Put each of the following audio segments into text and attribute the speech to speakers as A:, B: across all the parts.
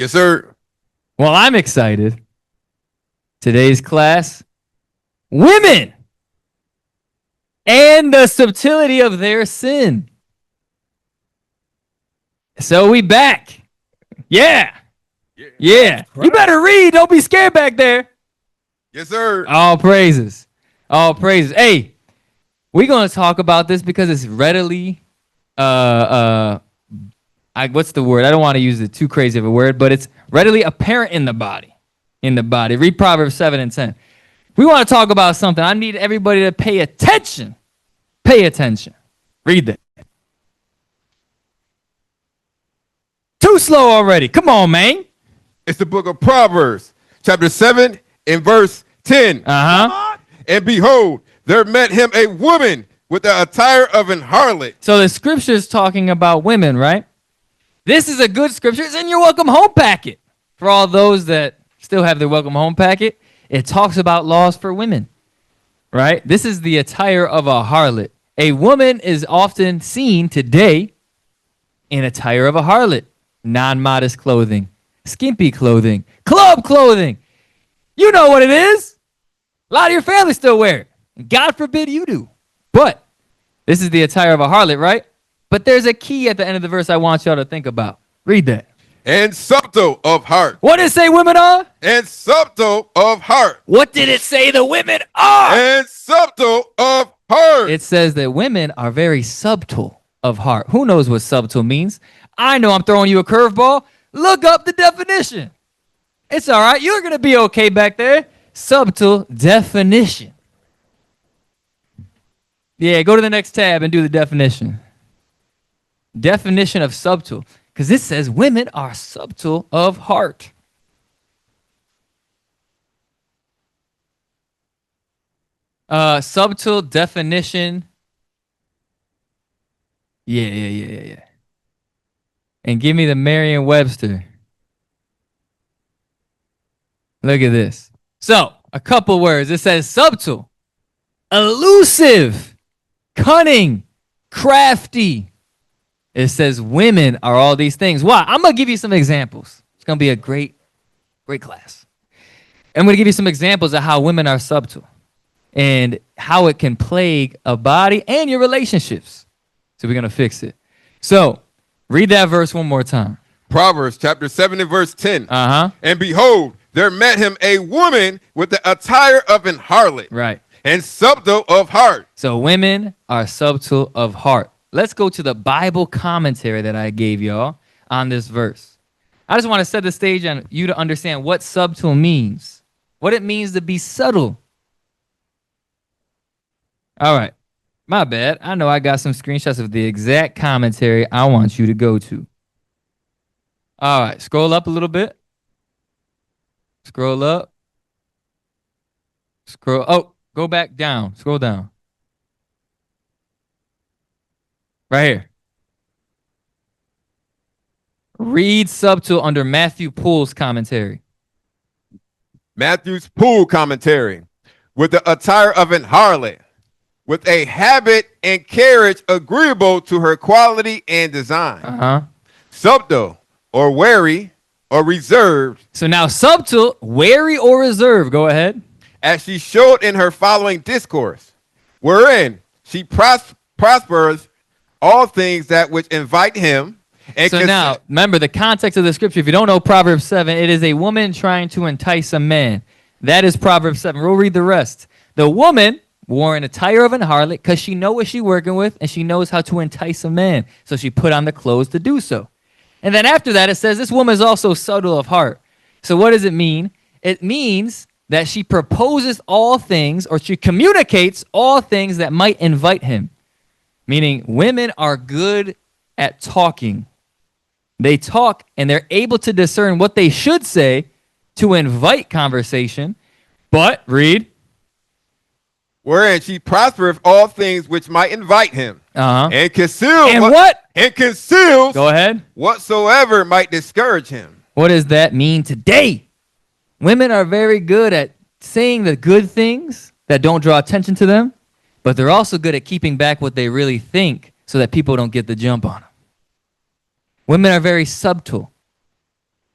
A: Yes, sir.
B: Well, I'm excited. Today's class, women and the subtlety of their sin. So we back. Yeah. Yeah. You better read. Don't be scared back there.
A: Yes, sir.
B: All praises. All praises. Hey, we're going to talk about this because it's readily, what's the word? I don't want to use it too crazy of a word, but it's readily apparent in the body. Read Proverbs 7 and 10. We want to talk about something. I need everybody to pay attention. Pay attention. Read that. Too slow already. Come on, man.
A: It's the book of Proverbs, chapter 7 and verse 10.
B: Uh-huh.
A: And behold, there met him a woman with the attire of an harlot.
B: So the scripture is talking about women, right? This is a good scripture. It's in your welcome home packet. For all those that still have their welcome home packet, it talks about laws for women, right? This is the attire of a harlot. A woman is often seen today in attire of a harlot. Non-modest clothing, skimpy clothing, club clothing. You know what it is. A lot of your family still wear it. God forbid you do. But this is the attire of a harlot, right? But there's a key at the end of the verse I want y'all to think about. Read that.
A: And subtle of heart.
B: What did it say women are?
A: And subtle of heart.
B: What did it say the women are?
A: And subtle of heart.
B: It says that women are very subtle of heart. Who knows what subtle means? I know I'm throwing you a curveball. Look up the definition. It's all right. You're going to be okay back there. Subtle definition. Yeah, go to the next tab and do the definition. Definition of subtle. Because it says women are subtle of heart. Subtle definition. Yeah. And give me the Merriam-Webster. Look at this. So, a couple words. It says subtle, elusive, cunning, crafty. It says women are all these things. Why? I'm going to give you some examples. It's going to be a great class. I'm going to give you some examples of how women are subtle and how it can plague a body and your relationships. So we're going to fix it. So, read that verse one more time.
A: Proverbs chapter 7 and verse 10.
B: Uh-huh.
A: And behold, there met him a woman with the attire of an harlot.
B: Right.
A: And subtle of heart.
B: So women are subtle of heart. Let's go to the Bible commentary that I gave y'all on this verse. I just want to set the stage on you to understand what subtle means. What it means to be subtle. All right. My bad. I know I got some screenshots of the exact commentary I want you to go to. All right. Scroll up a little bit. Scroll up. Go back down. Scroll down. Right here. Read subtle under Matthew Poole's commentary.
A: Matthew's Poole commentary. With the attire of an harlot, with a habit and carriage agreeable to her quality and design.
B: Uh-huh.
A: Subtle, or wary, or reserved.
B: So now subtle, wary, or reserved. Go ahead.
A: As she showed in her following discourse, wherein she prospers all things that which invite him. And
B: so now, remember the context of the scripture. If you don't know Proverbs 7, it is a woman trying to entice a man. That is Proverbs 7. We'll read the rest. The woman wore an attire of an harlot because she knows what she's working with and she knows how to entice a man. So she put on the clothes to do so. And then after that, it says this woman is also subtle of heart. So what does it mean? It means that she proposes all things, or she communicates all things that might invite him. Meaning women are good at talking. They talk and they're able to discern what they should say to invite conversation. But, read.
A: Wherein she prospereth all things which might invite him.
B: Uh-huh.
A: And conceals.
B: And what?
A: And conceals.
B: Go ahead.
A: Whatsoever might discourage him.
B: What does that mean today? Women are very good at saying the good things that don't draw attention to them, but they're also good at keeping back what they really think so that people don't get the jump on them. Women are very subtle.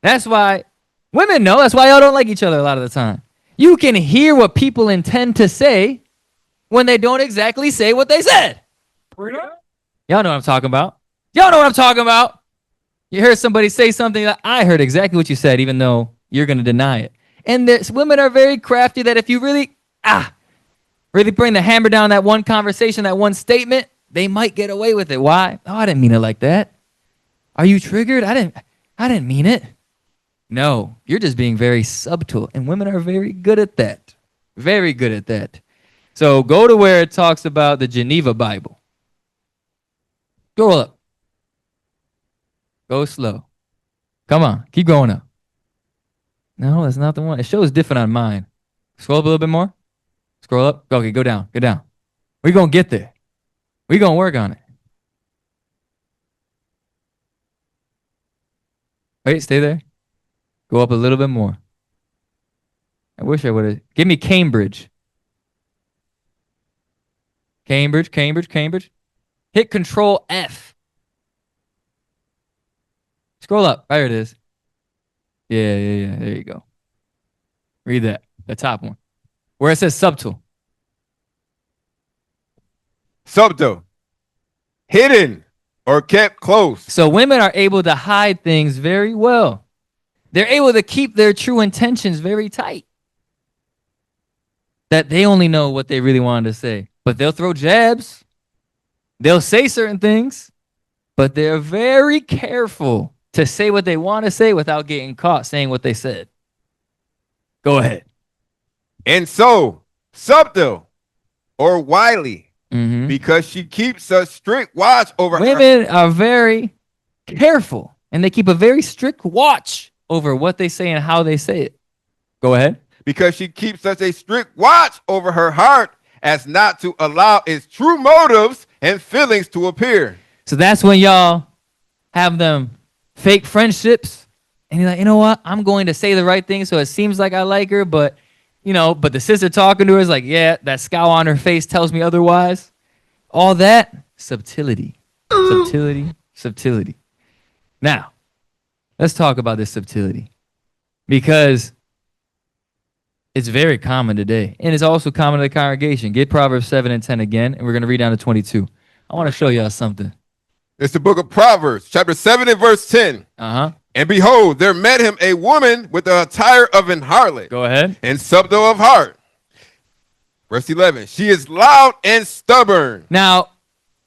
B: That's why women know. That's why y'all don't like each other a lot of the time. You can hear what people intend to say when they don't exactly say what they said. Y'all know what I'm talking about. Y'all know what I'm talking about. You heard somebody say something that I heard exactly what you said, even though you're going to deny it. And women are very crafty that if you really bring the hammer down that one conversation, that one statement, they might get away with it. Why? Oh, I didn't mean it like that. Are you triggered? I didn't mean it. No, you're just being very subtle, and women are very good at that. Very good at that. So go to where it talks about the Geneva Bible. Go up. Go slow. Come on, keep going up. No, that's not the one. It shows different on mine. Scroll up a little bit more. Scroll up. Okay, go down. Go down. We're going to get there. We're going to work on it. Wait, stay there. Go up a little bit more. I wish I would have. Give me Cambridge. Cambridge. Hit Control F. Scroll up. There it is. Yeah. There you go. Read that. The top one. Where it says subtle.
A: Subtle. Hidden or kept close.
B: So women are able to hide things very well. They're able to keep their true intentions very tight. That they only know what they really wanted to say. But they'll throw jabs. They'll say certain things. But they're very careful to say what they want to say without getting caught saying what they said. Go ahead.
A: And so, subtle or wily, because she keeps a strict watch over
B: Women are very careful, and they keep a very strict watch over what they say and how they say it. Go ahead.
A: Because she keeps such a strict watch over her heart as not to allow its true motives and feelings to appear.
B: So that's when y'all have them fake friendships, and you're like, you know what? I'm going to say the right thing so it seems like I like her, but the sister talking to her is like, yeah, that scowl on her face tells me otherwise. All that, subtlety. Subtlety. Now, let's talk about this subtlety, because it's very common today, and it's also common in the congregation. Get Proverbs 7 and 10 again, and we're going to read down to 22. I want to show y'all something.
A: It's the book of Proverbs, chapter 7 and verse 10. And behold, there met him a woman with the attire of an harlot.
B: Go ahead.
A: And subtle of heart. Verse 11, she is loud and stubborn.
B: Now,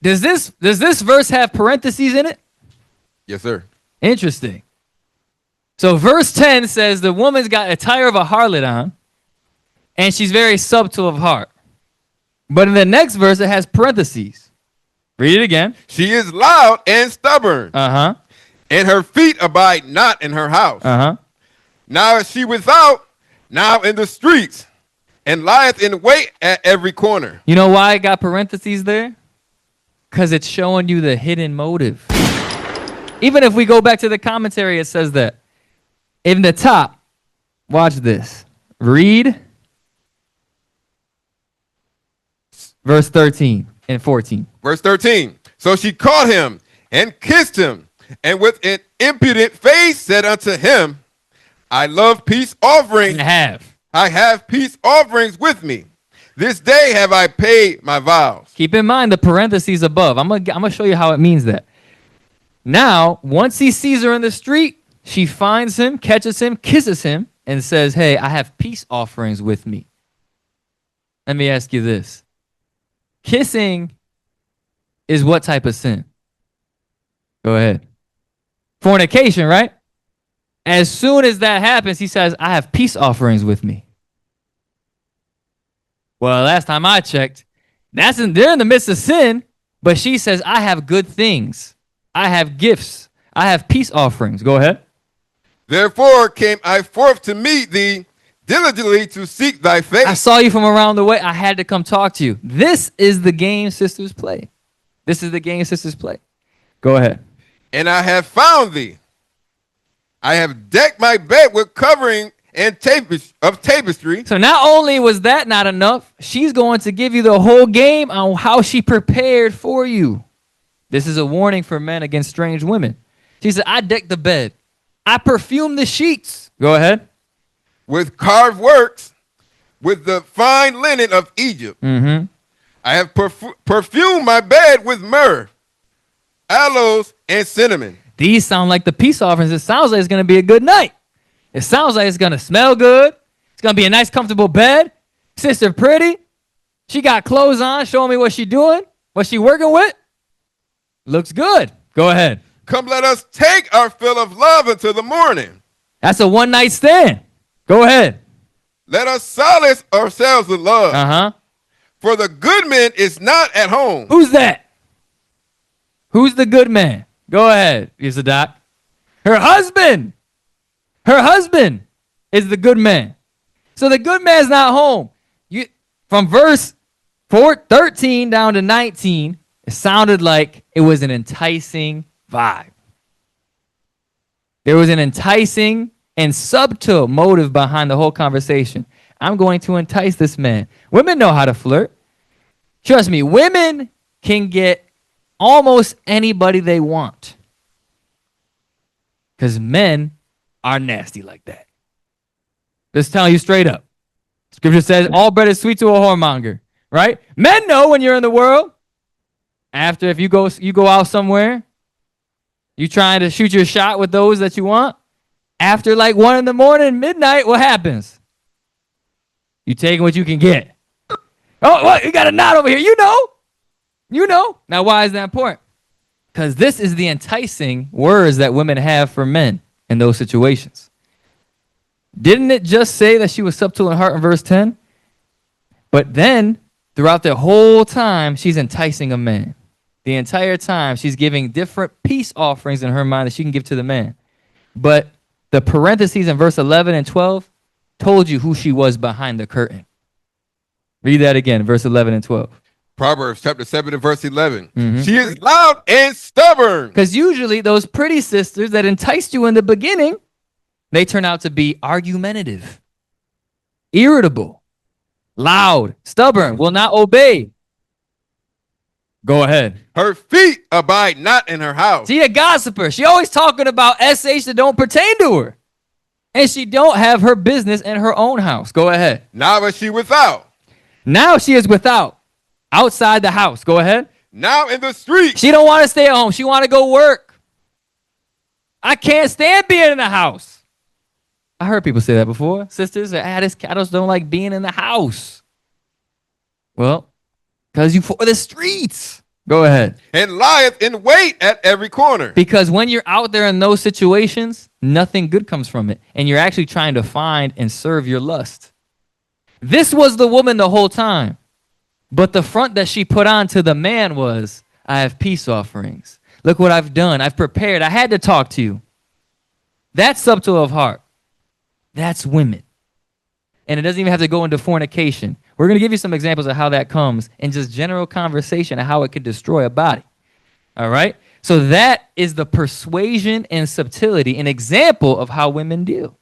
B: does this verse have parentheses in it?
A: Yes, sir.
B: Interesting. So verse 10 says the woman's got a attire of a harlot on, and she's very subtle of heart. But in the next verse, it has parentheses. Read it again.
A: She is loud and stubborn. And her feet abide not in her house. Now is she without, now in the streets, and lieth in wait at every corner.
B: You know why I got parentheses there? Because it's showing you the hidden motive. Even if we go back to the commentary, it says that. In the top, watch this. Read verse 13 and 14.
A: Verse 13. So she caught him and kissed him, and with an impudent face said unto him, I love peace offerings. I have peace offerings with me. This day have I paid my vows.
B: Keep in mind the parentheses above. I'm gonna show you how it means that. Now, once he sees her in the street, she finds him, catches him, kisses him, and says, hey, I have peace offerings with me. Let me ask you this. Kissing is what type of sin? Go ahead. Fornication, right? As soon as that happens, he says, I have peace offerings with me. Well, last time I checked, they're in the midst of sin, but she says, I have good things. I have gifts. I have peace offerings. Go ahead.
A: Therefore came I forth to meet thee, diligently to seek thy face.
B: I saw you from around the way. I had to come talk to you. This is the game sisters play. Go ahead.
A: And I have found thee. I have decked my bed with covering and tapestry.
B: So not only was that not enough, she's going to give you the whole game on how she prepared for you. This is a warning for men against strange women. She said, I decked the bed. I perfume the sheets. Go ahead.
A: With carved works, with the fine linen of Egypt.
B: Mm-hmm.
A: I have perfumed my bed with myrrh, aloes, and cinnamon.
B: These sound like the peace offerings. It sounds like it's going to be a good night. It sounds like it's going to smell good. It's going to be a nice, comfortable bed. Sister pretty. She got clothes on, showing me what she doing, what she working with. Looks good. Go ahead.
A: Come, let us take our fill of love until the morning.
B: That's a one-night stand. Go ahead.
A: Let us solace ourselves with love.
B: Uh-huh.
A: For the good man is not at home.
B: Who's that? Who's the good man? Go ahead, Doc. Her husband. Her husband is the good man. So the good man's not home. From verse 13 down to 19, it sounded like it was an enticing vibe. There was an enticing and subtle motive behind the whole conversation. I'm going to entice this man. Women know how to flirt. Trust me, women can get almost anybody they want. Because men are nasty like that. Just telling you straight up. Scripture says all bread is sweet to a whoremonger, right? Men know when you're in the world. After if you go out somewhere, you trying to shoot your shot with those that you want. After like 1 a.m, midnight, what happens? You taking what you can get. Oh, what? You got a knot over here. You know. Now, why is that important? Because this is the enticing words that women have for men in those situations. Didn't it just say that she was subtle in heart in verse 10? But then, throughout the whole time, she's enticing a man. The entire time, she's giving different peace offerings in her mind that she can give to the man. But the parentheses in verse 11 and 12 told you who she was behind the curtain. Read that again, verse 11 and 12.
A: Proverbs chapter 7 and verse 11.
B: Mm-hmm.
A: She is loud and stubborn.
B: Because usually those pretty sisters that enticed you in the beginning, they turn out to be argumentative, irritable, loud, stubborn, will not obey. Go ahead.
A: Her feet abide not in her house.
B: She a gossiper. She always talking about SH that don't pertain to her. And she don't have her business in her own house. Go ahead.
A: Now is she without.
B: Now she is without. Outside the house. Go ahead.
A: Now in the street.
B: She don't want to stay at home. She want to go work. I can't stand being in the house. I heard people say that before. Sisters, I just don't like being in the house. Well, because you for the streets. Go ahead.
A: And lieth in wait at every corner.
B: Because when you're out there in those situations, nothing good comes from it. And you're actually trying to find and serve your lust. This was the woman the whole time. But the front that she put on to the man was, I have peace offerings. Look what I've done. I've prepared. I had to talk to you. That's subtle of heart. That's women. And it doesn't even have to go into fornication. We're going to give you some examples of how that comes in just general conversation and how it could destroy a body. All right? So that is the persuasion and subtlety, an example of how women deal.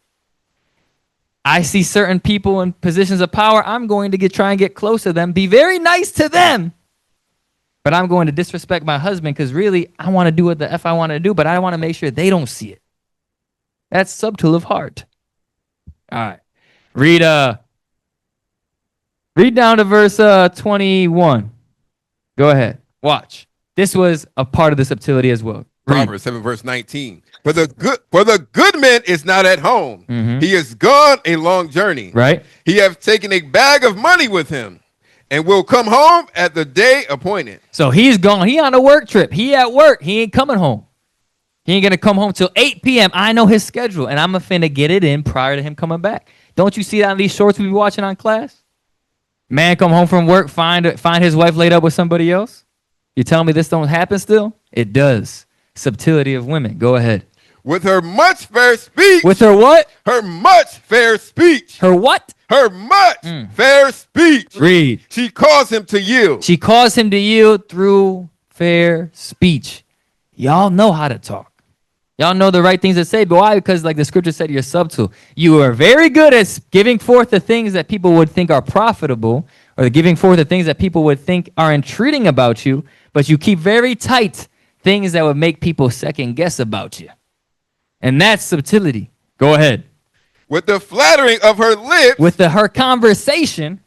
B: I see certain people in positions of power, I'm going to try and get close to them, be very nice to them, but I'm going to disrespect my husband because really I want to do what the F I want to do, but I want to make sure they don't see it. That's subtle of heart. All right. Read down to verse 21. Go ahead. Watch. This was a part of the subtlety as well.
A: Proverbs 7 verse 19. For the good man is not at home.
B: Mm-hmm.
A: He is gone a long journey.
B: Right.
A: He hath taken a bag of money with him and will come home at the day appointed.
B: So he's gone. He on a work trip. He at work. He ain't coming home. He ain't going to come home till 8 p.m. I know his schedule, and I'm finna get it in prior to him coming back. Don't you see that on these shorts we be watching on class? Man come home from work, find his wife laid up with somebody else. You telling me this don't happen still? It does. Subtlety of women. Go ahead.
A: With her much fair speech.
B: With her what?
A: Her much fair speech.
B: Her what?
A: Her much fair speech.
B: Read.
A: She caused him to yield.
B: She caused him to yield through fair speech. Y'all know how to talk. Y'all know the right things to say, but why? Because like the scripture said, you're subtle. You are very good at giving forth the things that people would think are profitable, or giving forth the things that people would think are intriguing about you, but you keep very tight things that would make people second guess about you. And that's subtlety. Go ahead.
A: With the flattering of her lips.
B: With her conversation.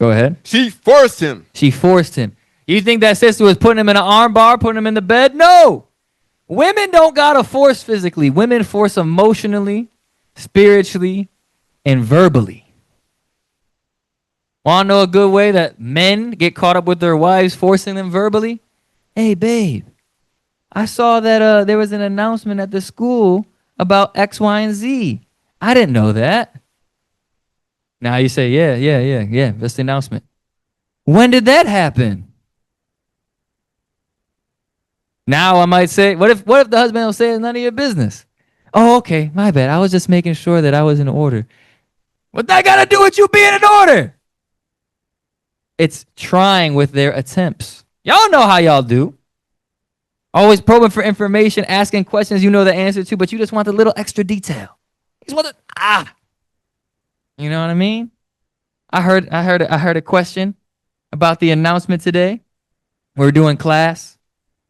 B: Go ahead.
A: She forced him.
B: She forced him. You think that sister was putting him in an arm bar, putting him in the bed? No. Women don't gotta force physically. Women force emotionally, spiritually, and verbally. Want to know a good way that men get caught up with their wives forcing them verbally? Hey, babe, I saw that there was an announcement at the school about X, Y, and Z. I didn't know that. Now you say, yeah, that's the announcement. When did that happen? Now I might say, what if the husband will say it's none of your business? Oh, okay, my bad. I was just making sure that I was in order. What that got to do with you being in order? It's trying with their attempts. Y'all know how y'all do. Always probing for information, asking questions you know the answer to, but you just want a little extra detail. You just want you know what I mean? I heard a question about the announcement today. We're doing class.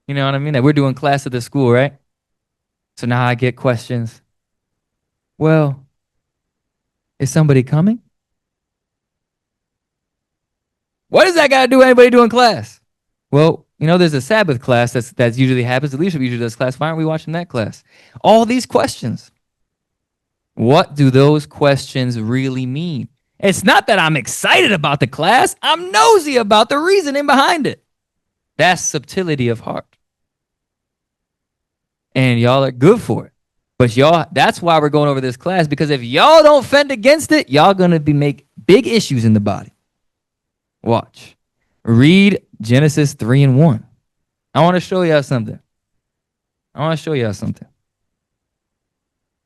B: You know what I mean? That we're doing class at the school, right? So now I get questions. Well, is somebody coming? What does that got to do with anybody doing class? Well, you know, there's a Sabbath class that usually happens. The leadership usually does class. Why aren't we watching that class? All these questions. What do those questions really mean? It's not that I'm excited about the class. I'm nosy about the reasoning behind it. That's subtlety of heart. And y'all are good for it. But y'all, that's why we're going over this class, because if y'all don't fend against it, y'all going to make big issues in the body. Watch. Read Genesis 3:1. I want to show y'all something.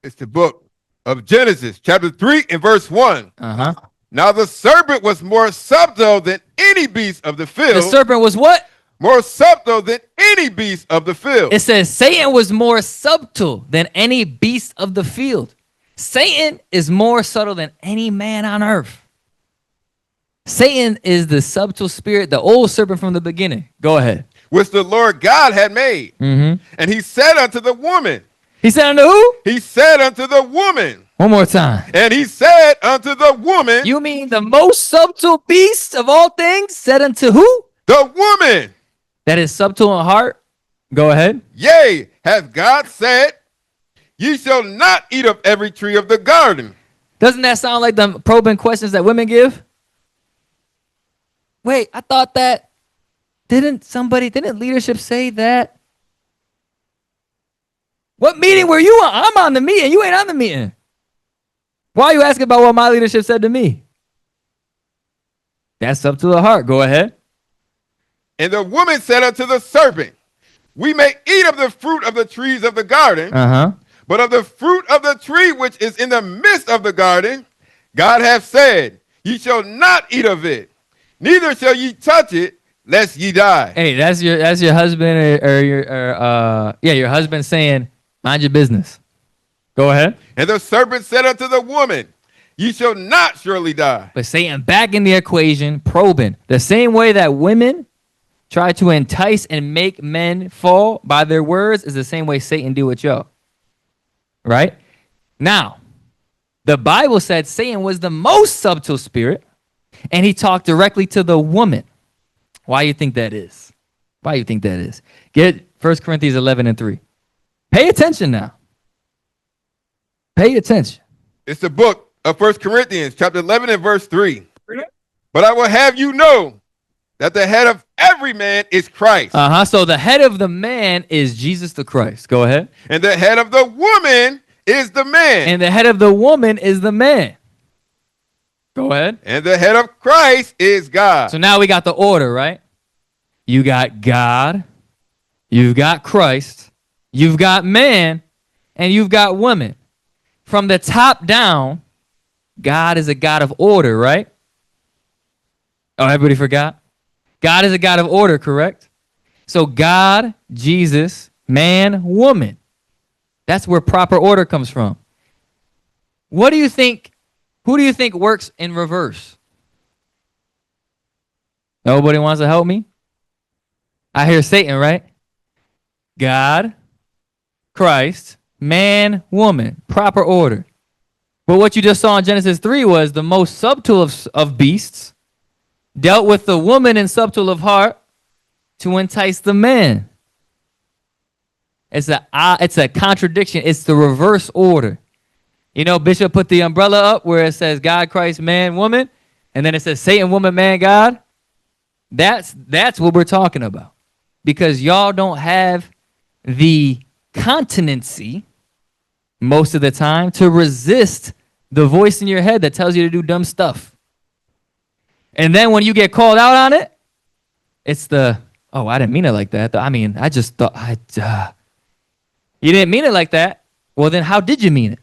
A: It's the book of Genesis, chapter 3 and verse 1.
B: Uh-huh.
A: Now the serpent was more subtle than any beast of the field.
B: The serpent was what?
A: More subtle than any beast of the field.
B: It says Satan was more subtle than any beast of the field. Satan is more subtle than any man on earth. Satan is the subtle spirit, the old serpent from the beginning. Go ahead.
A: Which the Lord God had made.
B: Mm-hmm.
A: And he said unto the woman.
B: He said unto who?
A: He said unto the woman.
B: One more time.
A: And he said unto the woman.
B: You mean the most subtle beast of all things said unto who?
A: The woman.
B: That is subtle in heart. Go ahead.
A: Yea, hath God said, ye shall not eat of every tree of the garden.
B: Doesn't that sound like the probing questions that women give? Wait, I thought that, didn't leadership say that? What meeting were you on? I'm on the meeting. You ain't on the meeting. Why are you asking about what my leadership said to me? That's up to the heart. Go ahead.
A: And the woman said unto the serpent, we may eat of the fruit of the trees of the garden, but of the fruit of the tree which is in the midst of the garden, God hath said, ye shall not eat of it, neither shall ye touch it, lest ye die. Hey,
B: that's your husband or your husband saying, mind your business. Go ahead.
A: And the serpent said unto the woman, ye shall not surely die.
B: But Satan back in the equation, probing. The same way that women try to entice and make men fall by their words is the same way Satan do with y'all. Right? Now, the Bible said Satan was the most subtle spirit, and he talked directly to the woman. Why do you think that is? Get 1 Corinthians 11:3. Pay attention now. Pay attention.
A: It's the book of 1 Corinthians, chapter 11 and verse 3. But I will have you know that the head of every man is Christ.
B: So the head of the man is Jesus the Christ. Go ahead.
A: And the head of the woman is the man.
B: And the head of the woman is the man. Go ahead.
A: And the head of Christ is God.
B: So now we got the order, right? You got God, you've got Christ, you've got man, and you've got woman. From the top down, God is a God of order, right? Oh, everybody forgot? God is a God of order, correct? So God, Jesus, man, woman. That's where proper order comes from. What do you think? Who do you think works in reverse? Nobody wants to help me? I hear Satan, right? God, Christ, man, woman, proper order. But what you just saw in Genesis 3 was the most subtle of beasts dealt with the woman in subtle of heart to entice the man. It's a contradiction. It's the reverse order. You know, Bishop put the umbrella up where it says God, Christ, man, woman, and then it says Satan, woman, man, God. That's what we're talking about. Because y'all don't have the continency most of the time to resist the voice in your head that tells you to do dumb stuff. And then when you get called out on it, it's oh, I didn't mean it like that. I just thought, you didn't mean it like that. Well, then how did you mean it?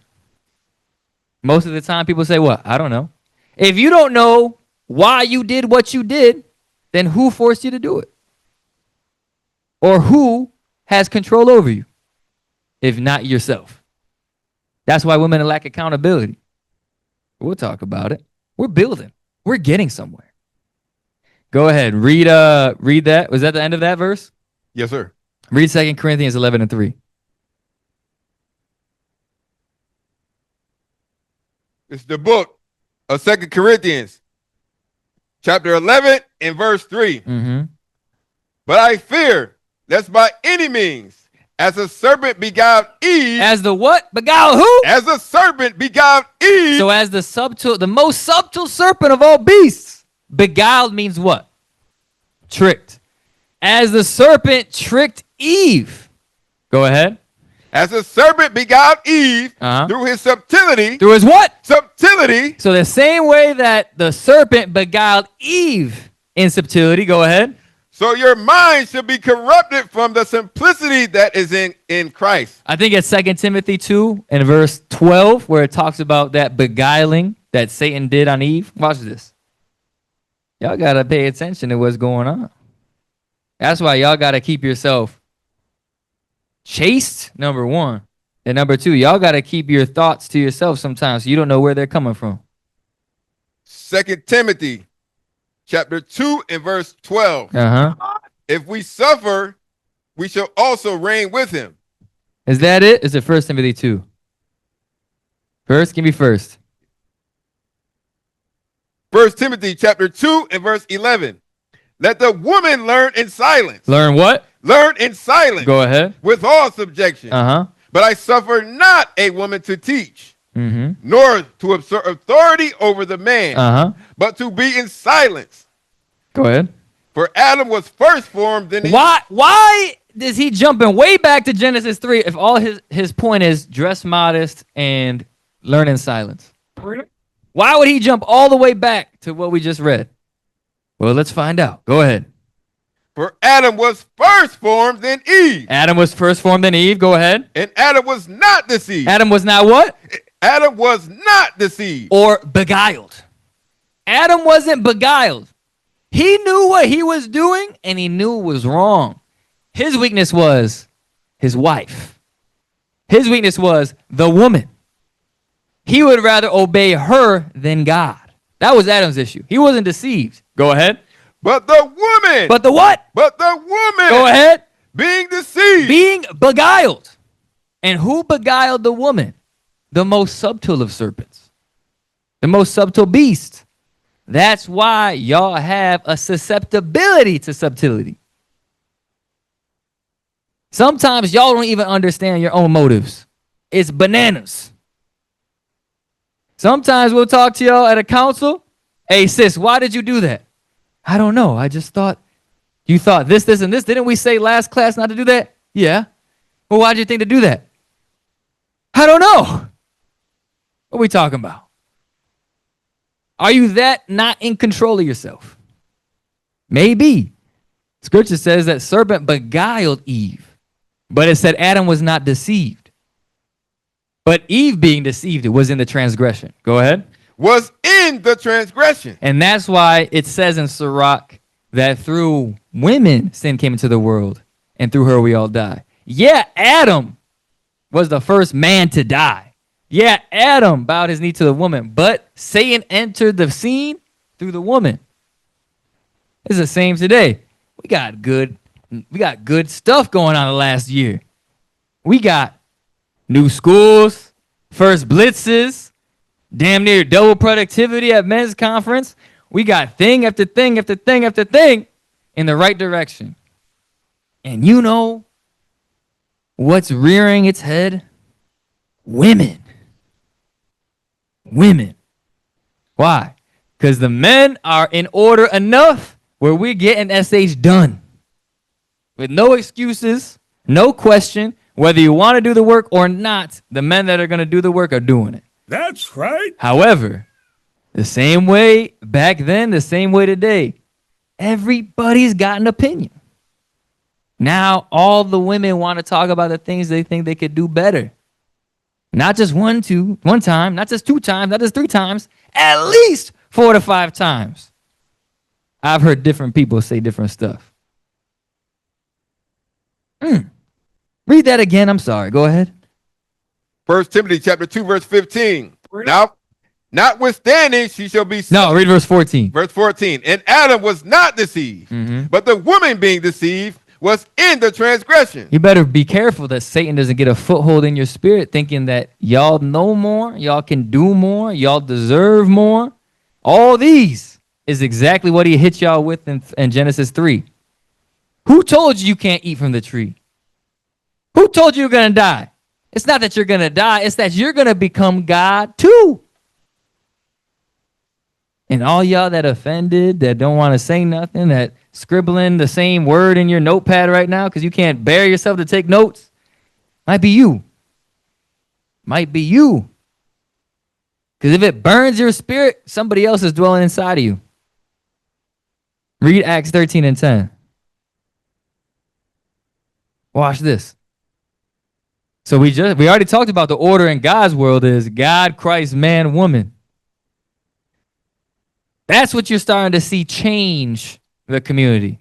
B: Most of the time people say, what? I don't know. If you don't know why you did what you did, then who forced you to do it? Or who has control over you, if not yourself? That's why women lack accountability. We'll talk about it. We're building. We're getting somewhere. Go ahead. Read that. Was that the end of that verse?
A: Yes, sir.
B: Read 2 Corinthians 11:3.
A: It's the book of 2 Corinthians, chapter 11 and verse 3.
B: Mm-hmm.
A: But I fear lest by any means, as a serpent beguiled Eve.
B: As the what? Beguiled who?
A: As a serpent beguiled Eve.
B: So as the most subtle serpent of all beasts. Beguiled means what? Tricked. As the serpent tricked Eve. Go ahead.
A: As the serpent beguiled Eve through his subtlety.
B: Through his what?
A: Subtlety.
B: So the same way that the serpent beguiled Eve in subtlety. Go ahead.
A: So your mind should be corrupted from the simplicity that is in Christ.
B: I think it's 2 Timothy 2 and verse 12 where it talks about that beguiling that Satan did on Eve. Watch this. Y'all got to pay attention to what's going on. That's why y'all got to keep yourself chaste, number one. And number two, y'all got to keep your thoughts to yourself sometimes so you don't know where they're coming from.
A: 2 Timothy chapter 2 and verse 12. If we suffer, we shall also reign with him.
B: Is that it? Is it 1 Timothy 2? First? Give me first.
A: 1 Timothy chapter 2 and verse 11. Let the woman learn in silence.
B: Learn what?
A: Learn in silence.
B: Go ahead.
A: With all subjection. But I suffer not a woman to teach, nor to assert authority over the man, but to be in silence.
B: Go ahead.
A: For Adam was first formed, then
B: Why is he jumping way back to Genesis 3 if all his point is dress modest and learn in silence? Why would he jump all the way back to what we just read? Well, let's find out. Go ahead.
A: For Adam was first formed, then Eve.
B: Adam was first formed, then Eve. Go ahead.
A: And Adam was not deceived.
B: Adam was not what?
A: Adam was not deceived.
B: Or beguiled. Adam wasn't beguiled. He knew what he was doing, and he knew it was wrong. His weakness was his wife. His weakness was the woman. He would rather obey her than God. That was Adam's issue. He wasn't deceived. Go ahead.
A: But the woman.
B: But the what?
A: But the woman.
B: Go ahead.
A: Being deceived.
B: Being beguiled. And who beguiled the woman? The most subtle of serpents. The most subtle beast. That's why y'all have a susceptibility to subtlety. Sometimes y'all don't even understand your own motives. It's bananas. Sometimes we'll talk to y'all at a council. Hey, sis, why did you do that? I don't know. I just thought, you thought this, and this. Didn't we say last class not to do that? Yeah. Well, why'd you think to do that? I don't know. What are we talking about? Are you that not in control of yourself? Maybe. Scripture says that serpent beguiled Eve, but it said Adam was not deceived. But Eve being deceived, it was in the transgression. Go ahead.
A: Was in the transgression.
B: And that's why it says in Sirach that through women, sin came into the world, and through her we all die. Yeah, Adam was the first man to die. Yeah, Adam bowed his knee to the woman, but Satan entered the scene through the woman. It's the same today. We got good stuff going on the last year. We got New schools, first blitzes, damn near double productivity at men's conference. We got thing after thing after thing after thing in the right direction. And you know what's rearing its head? Women. Women. Why? Because the men are in order enough where we get an SH done. With no excuses, no question, whether you want to do the work or not, the men that are going to do the work are doing it.
C: That's right.
B: However, the same way back then, the same way today, everybody's got an opinion. Now, all the women want to talk about the things they think they could do better. Not just one time, not just 2 times, not just 3 times, at least 4 to 5 times. I've heard different people say different stuff. Read that again. I'm sorry. Go ahead.
A: 1 Timothy chapter 2, verse 15. Now, notwithstanding, she shall be...
B: No, read verse 14.
A: Verse 14. And Adam was not deceived, but the woman being deceived was in the transgression.
B: You better be careful that Satan doesn't get a foothold in your spirit thinking that y'all know more, y'all can do more, y'all deserve more. All these is exactly what he hit y'all with in Genesis 3. Who told you can't eat from the tree? Who told you you're going to die? It's not that you're going to die. It's that you're going to become God too. And all y'all that offended, that don't want to say nothing, that scribbling the same word in your notepad right now because you can't bear yourself to take notes, might be you. Might be you. Because if it burns your spirit, somebody else is dwelling inside of you. Read Acts 13 and 10. Watch this. So we already talked about the order in God's world is God, Christ, man, woman. That's what you're starting to see change the community.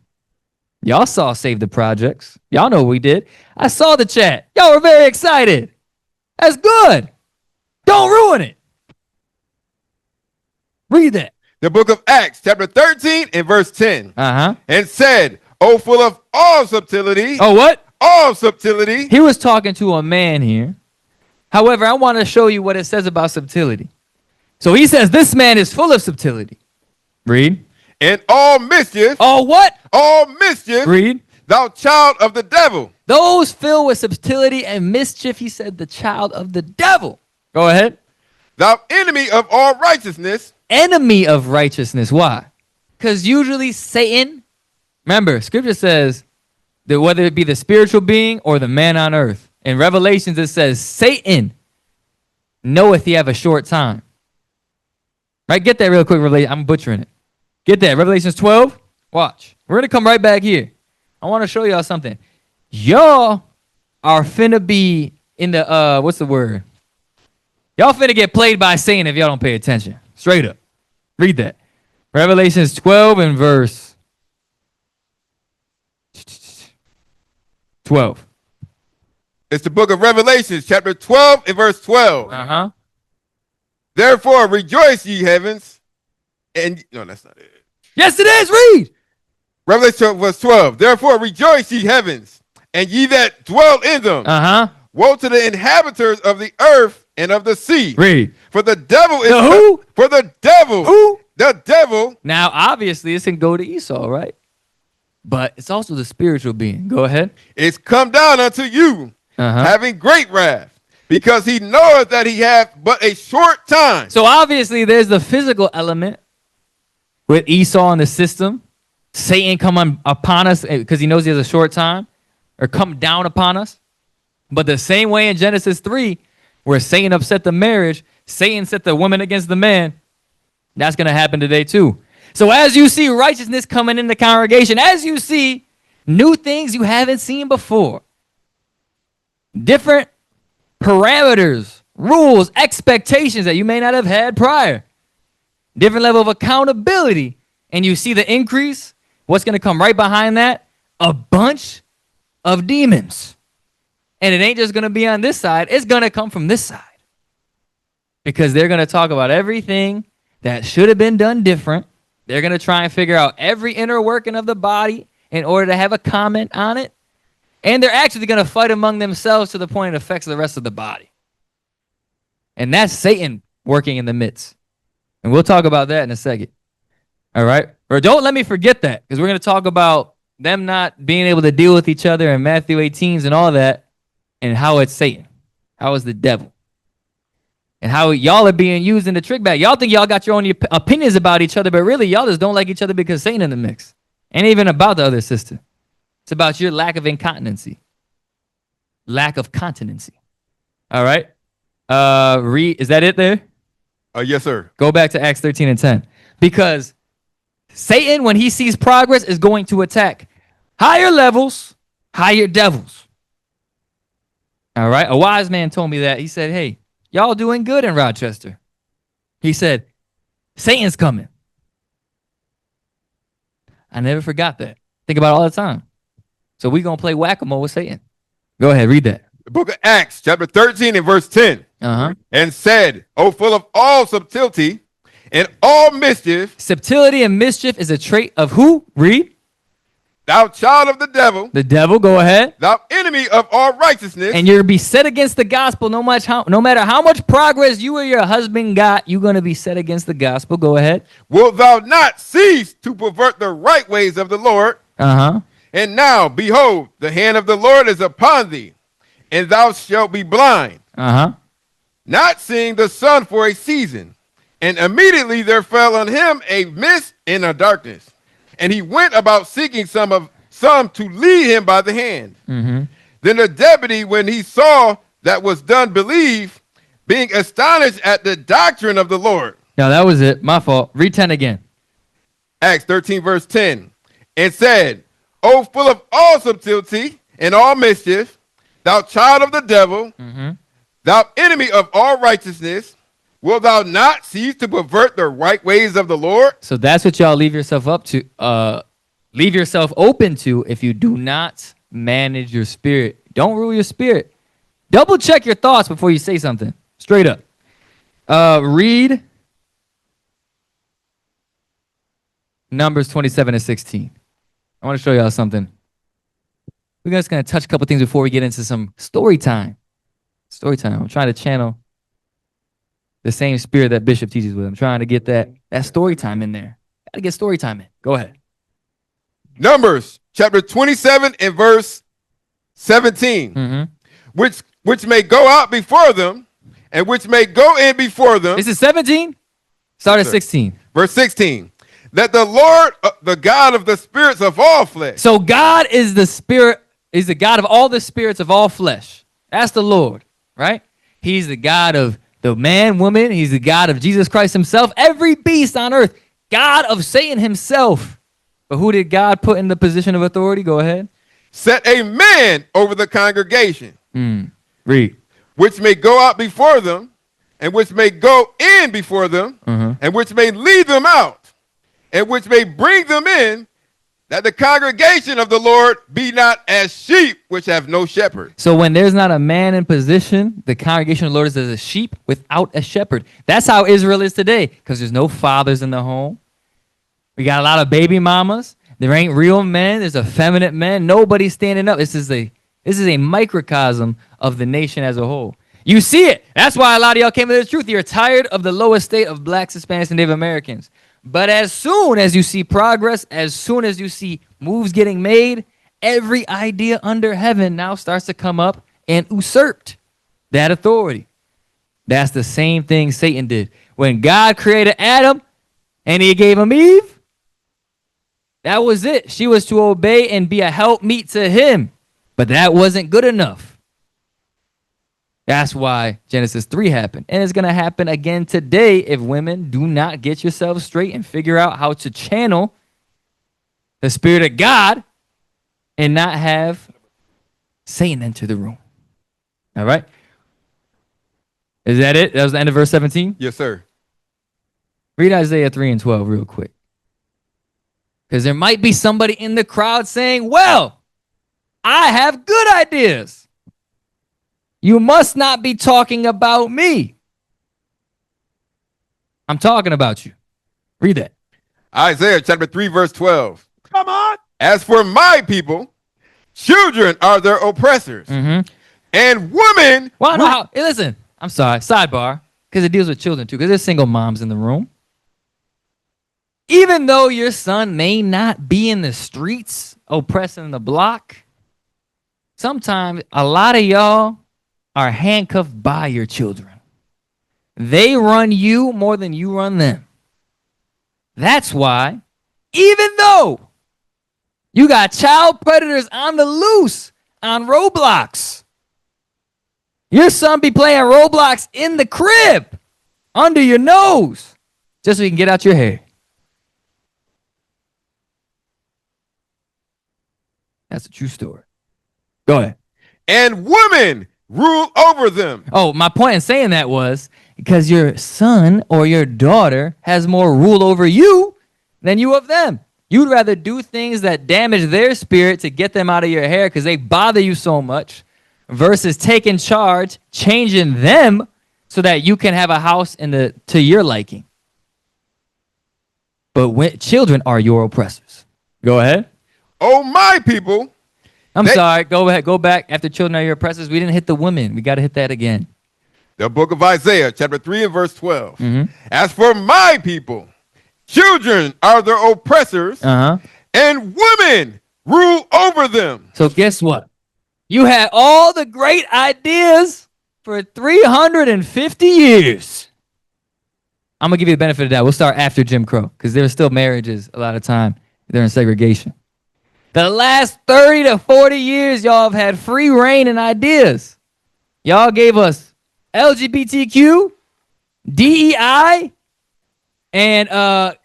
B: Y'all saw Save the Projects. Y'all know what we did. I saw the chat. Y'all were very excited. That's good. Don't ruin it. Read that.
A: The book of Acts, chapter 13 and verse 10.
B: And
A: said, "Oh, full of all subtlety."
B: Oh, what?
A: All subtlety.
B: He was talking to a man here. However, I want to show you what it says about subtlety. So he says, this man is full of subtlety. Read.
A: And all mischief.
B: All what?
A: All mischief.
B: Read.
A: Thou child of the devil.
B: Those filled with subtlety and mischief, he said, the child of the devil. Go ahead.
A: Thou enemy of all righteousness.
B: Enemy of righteousness. Why? Because usually Satan, remember, scripture says that whether it be the spiritual being or the man on earth, in Revelations it says, Satan knoweth he have a short time. Right? Get that real quick, Revelation. I'm butchering it. Get that. Revelations 12. Watch. We're going to come right back here. I want to show y'all something. Y'all are finna be in the, what's the word? Y'all finna get played by Satan if y'all don't pay attention. Straight up. Read that. Revelations 12 and verse 12.
A: It's the book of Revelations, chapter 12 and verse 12. Therefore rejoice, ye heavens. And no, that's not it.
B: Yes, it is. Read.
A: Revelation verse 12. Therefore rejoice, ye heavens, and ye that dwell in them. Woe to the inhabitants of the earth and of the sea.
B: Read.
A: For the devil is
B: the who?
A: For the devil.
B: Who?
A: The devil.
B: Now, obviously, this can go to Esau, right? But it's also the spiritual being. Go ahead.
A: It's come down unto you, having great wrath, because he knoweth that he hath but a short time.
B: So obviously, there's the physical element with Esau in the system. Satan come upon us because he knows he has a short time, or come down upon us. But the same way in Genesis 3, where Satan upset the marriage, Satan set the woman against the man, that's going to happen today too. So as you see righteousness coming in the congregation, as you see new things you haven't seen before, different parameters, rules, expectations that you may not have had prior, different level of accountability, and you see the increase, what's going to come right behind that? A bunch of demons. And it ain't just going to be on this side. It's going to come from this side. Because they're going to talk about everything that should have been done different. They're going to try and figure out every inner working of the body in order to have a comment on it. And they're actually going to fight among themselves to the point it affects the rest of the body. And that's Satan working in the midst. And we'll talk about that in a second. All right? Or don't let me forget that, because we're going to talk about them not being able to deal with each other in Matthew 18s and all that, and how it's Satan. How it's the devil. And how y'all are being used in the trick bag. Y'all think y'all got your own opinions about each other, but really y'all just don't like each other because Satan in the mix. Ain't even about the other sister. It's about your lack of incontinency. Lack of continency. All right? Is that it there?
A: Yes, sir.
B: Go back to Acts 13 and 10. Because Satan, when he sees progress, is going to attack higher levels, higher devils. All right? A wise man told me that. He said, hey, y'all doing good in Rochester. He said, Satan's coming. I never forgot that. Think about it all the time. So we're going to play whack-a-mole with Satan. Go ahead, read that.
A: The book of Acts, chapter 13 and verse 10. And said, O full of all subtlety and all mischief.
B: Subtlety and mischief is a trait of who? Read.
A: Thou child of the devil.
B: The devil, go ahead.
A: Thou enemy of all righteousness.
B: And you're be set against the gospel no matter how much progress you or your husband got, you're going to be set against the gospel. Go ahead.
A: Wilt thou not cease to pervert the right ways of the Lord? And now, behold, the hand of the Lord is upon thee, and thou shalt be blind. Not seeing the sun for a season. And immediately there fell on him a mist and a darkness. And he went about seeking some to lead him by the hand. Then the deputy, when he saw that was done, believed, being astonished at the doctrine of the Lord.
B: No, that was it. My fault. Read 10 again.
A: Acts 13, verse 10. And said, O full of all subtlety and all mischief, thou child of the devil, thou enemy of all righteousness, wilt thou not cease to pervert the right ways of the Lord?
B: So that's what y'all leave yourself open to if you do not manage your spirit. Don't rule your spirit. Double check your thoughts before you say something. Straight up. Read Numbers 27 and 16. I want to show y'all something. We're just going to touch a couple things before we get into some story time. Story time. I'm trying to channel the same spirit that Bishop teaches with. I'm trying to get that story time in there. Got to get story time in. Go ahead.
A: Numbers chapter 27 and verse 17. Which may go out before them, and which may go in before them.
B: This is 17? Start at 16.
A: Verse 16. That the Lord, the God of the spirits of all flesh.
B: So God is the spirit, is the God of all the spirits of all flesh. That's the Lord, right? He's the God of the man, woman. He's the God of Jesus Christ himself. Every beast on earth. God of Satan himself. But who did God put in the position of authority? Go ahead.
A: Set a man over the congregation.
B: Read.
A: Which may go out before them, and which may go in before them, and which may lead them out, and which may bring them in, that the congregation of the Lord be not as sheep which have no shepherd.
B: So when there's not a man in position, the congregation of the Lord is as a sheep without a shepherd. That's how Israel is today, because there's no fathers in the home. We got a lot of baby mamas. There ain't real men. There's effeminate men. Nobody's standing up. This is a microcosm of the nation as a whole. You see it. That's why a lot of y'all came to the truth. You're tired of the lowest state of blacks, Hispanics, and Native Americans. But as soon as you see progress, as soon as you see moves getting made, every idea under heaven now starts to come up and usurped that authority. That's the same thing Satan did. When God created Adam and he gave him Eve, that was it. She was to obey and be a helpmeet to him. But that wasn't good enough. That's why Genesis 3 happened. And it's going to happen again today if women do not get yourselves straight and figure out how to channel the Spirit of God and not have Satan enter the room. All right? Is that it? That was the end of verse 17?
A: Yes, sir.
B: Read Isaiah 3 and 12 real quick. Because there might be somebody in the crowd saying, well, I have good ideas. You must not be talking about me. I'm talking about you. Read that.
A: Isaiah chapter 3, verse 12. Come on. As for my people, Children are their oppressors.
B: Mm-hmm.
A: And women.
B: Well, no, hey, listen, I'm sorry, sidebar, because it deals with children too, because there's single moms in the room. Even though your son may not be in the streets oppressing the block, sometimes a lot of y'all are handcuffed by your children. They run you more than you run them. That's why, even though you got child predators on the loose on Roblox, your son be playing Roblox in the crib under your nose just so he can get out your hair. That's a true story. Go ahead.
A: And women rule over them.
B: Oh, my point in saying that was because your son or your daughter has more rule over you than you of them. You'd rather do things that damage their spirit to get them out of your hair because they bother you so much versus taking charge, changing them so that you can have a house to your liking. But children are your oppressors. Go ahead.
A: Oh, my people.
B: I'm sorry. Go ahead. Go back. After children are your oppressors, we didn't hit the women. We got to hit that again.
A: The book of Isaiah, chapter 3 and verse 12.
B: Mm-hmm.
A: As for my people, children are their oppressors, and women rule over them.
B: So guess what? You had all the great ideas for 350 years. I'm going to give you the benefit of that. We'll start after Jim Crow because there were still marriages a lot of time during segregation. The last 30 to 40 years, y'all have had free reign and ideas. Y'all gave us LGBTQ, DEI, and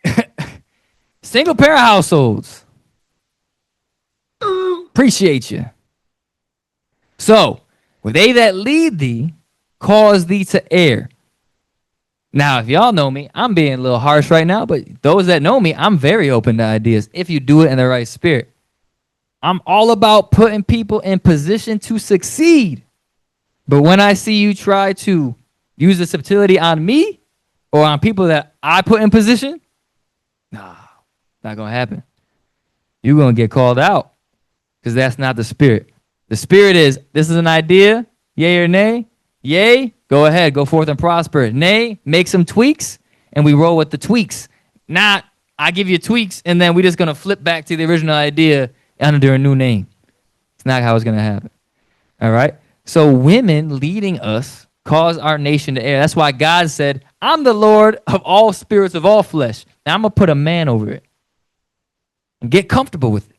B: single parent households. Appreciate you. So, they that lead thee cause thee to err. Now, if y'all know me, I'm being a little harsh right now, but those that know me, I'm very open to ideas if you do it in the right spirit. I'm all about putting people in position to succeed. But when I see you try to use the subtlety on me or on people that I put in position, nah, not going to happen. You're going to get called out because that's not the spirit. The spirit is, this is an idea, yay or nay. Yay, go ahead, go forth and prosper. Nay, make some tweaks, and we roll with the tweaks. Not, I give you tweaks, and then we're just going to flip back to the original idea under a new name. It's not how it's going to happen. All right? So women leading us cause our nation to err. That's why God said, I'm the Lord of all spirits of all flesh. Now I'm going to put a man over it. And get comfortable with it.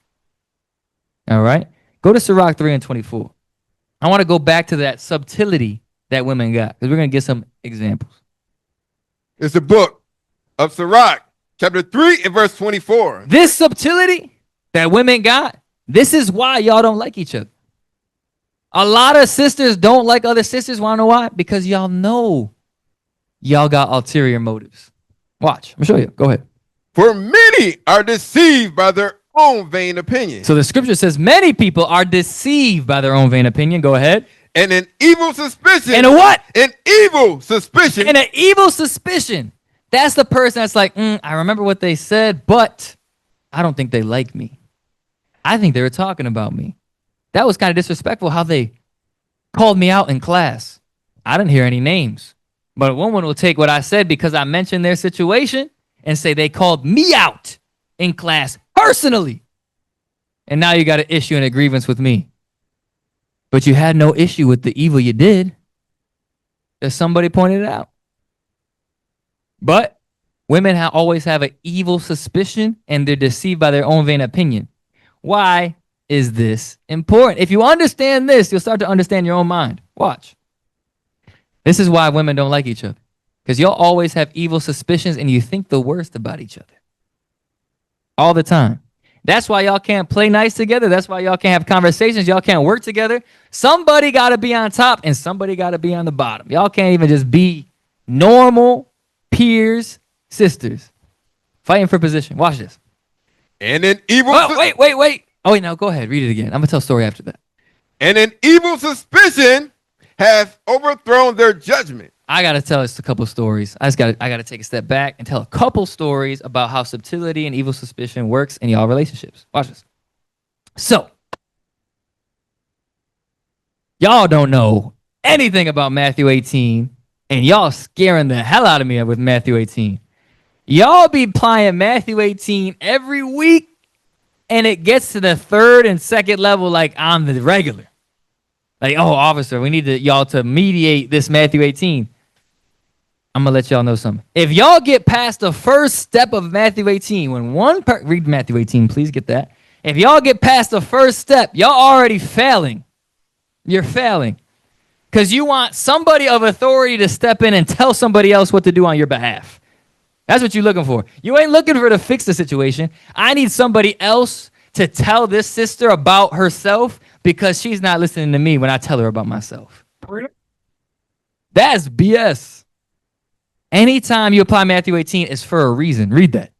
B: All right? Go to Sirach 3 and 24. I want to go back to that subtlety that women got because we're going to get some examples.
A: It's the book of Sirach, chapter 3 and verse 24.
B: This subtlety that women got, this is why y'all don't like each other. A lot of sisters don't like other sisters. Want to know why? Because y'all know y'all got ulterior motives. Watch. I'm going to show you. Go ahead.
A: For many are deceived by their own vain opinion.
B: So the scripture says many people are deceived by their own vain opinion. Go ahead.
A: And an evil suspicion.
B: And a what?
A: An evil suspicion.
B: And an evil suspicion. That's the person that's like, I remember what they said, but I don't think they like me. I think they were talking about me. That was kind of disrespectful how they called me out in class. I didn't hear any names. But a woman will take what I said because I mentioned their situation and say they called me out in class personally. And now you got an issue and a grievance with me. But you had no issue with the evil you did. As somebody pointed it out. But women always have an evil suspicion and they're deceived by their own vain opinion. Why is this important? If you understand this, you'll start to understand your own mind. Watch. This is why women don't like each other. Because you'll always have evil suspicions and you think the worst about each other. All the time. That's why y'all can't play nice together. That's why y'all can't have conversations. Y'all can't work together. Somebody got to be on top and somebody got to be on the bottom. Y'all can't even just be normal peers, sisters, fighting for position. Watch this.
A: And an evil...
B: wait. Oh, wait, now go ahead. Read it again. I'm going to tell a story after that.
A: And an evil suspicion has overthrown their judgment.
B: I got to tell us a couple stories. I got to take a step back and tell a couple stories about how subtlety and evil suspicion works in y'all relationships. Watch this. So, Y'all don't know anything about Matthew 18, and y'all scaring the hell out of me with Matthew 18. Y'all be applying Matthew 18 every week, and it gets to the third and second level like I'm the regular. Like, oh, officer, we need y'all to mediate this Matthew 18. I'm going to let y'all know something. If y'all get past the first step of Matthew 18, read Matthew 18, please get that. If y'all get past the first step, y'all already failing. You're failing. Because you want somebody of authority to step in and tell somebody else what to do on your behalf. That's what you're looking for. You ain't looking for to fix the situation. I need somebody else to tell this sister about herself because she's not listening to me when I tell her about myself. That's BS. Anytime you apply Matthew 18, it's for a reason. Read that.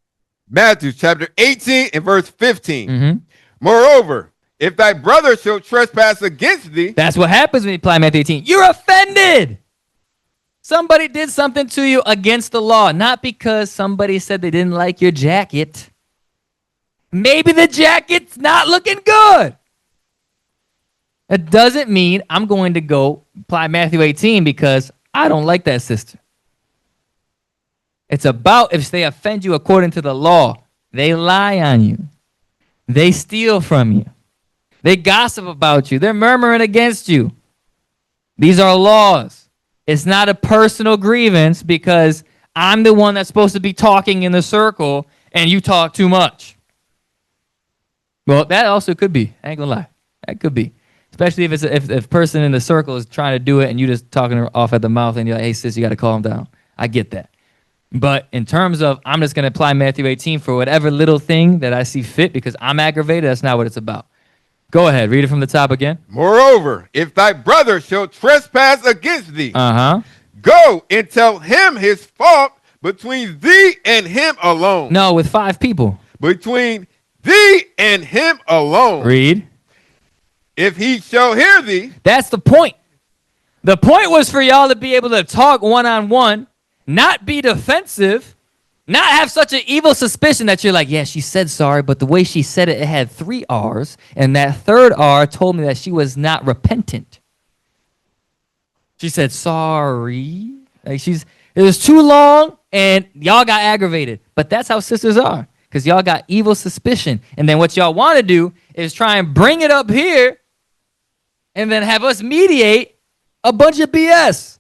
A: Matthew chapter 18 and verse 15. Moreover, if thy brother shall trespass against thee.
B: That's what happens when you apply Matthew 18. You're offended. Somebody did something to you against the law, not because somebody said they didn't like your jacket. Maybe the jacket's not looking good. It doesn't mean I'm going to go apply Matthew 18 because I don't like that sister. It's about if they offend you according to the law, they lie on you, they steal from you, they gossip about you, they're murmuring against you. These are laws. It's not a personal grievance because I'm the one that's supposed to be talking in the circle and you talk too much. Well, that also could be. I ain't gonna lie. That could be. Especially if it's if person in the circle is trying to do it and you just talking her off at the mouth and you're like, hey, sis, you got to calm down. I get that. But in terms of I'm just going to apply Matthew 18 for whatever little thing that I see fit because I'm aggravated, that's not what it's about. Go ahead. Read it from the top again.
A: Moreover, if thy brother shall trespass against thee, go and tell him his fault between thee and him alone.
B: No, with 5 people.
A: Between thee and him alone.
B: Read.
A: If he shall hear thee.
B: That's the point. The point was for y'all to be able to talk one-on-one, not be defensive, not have such an evil suspicion that you're like, yeah, she said sorry, but the way she said it, it had 3 R's, and that third R told me that she was not repentant. She said sorry. Like it was too long, and y'all got aggravated. But that's how sisters are, because y'all got evil suspicion. And then what y'all want to do is try and bring it up here and then have us mediate a bunch of BS.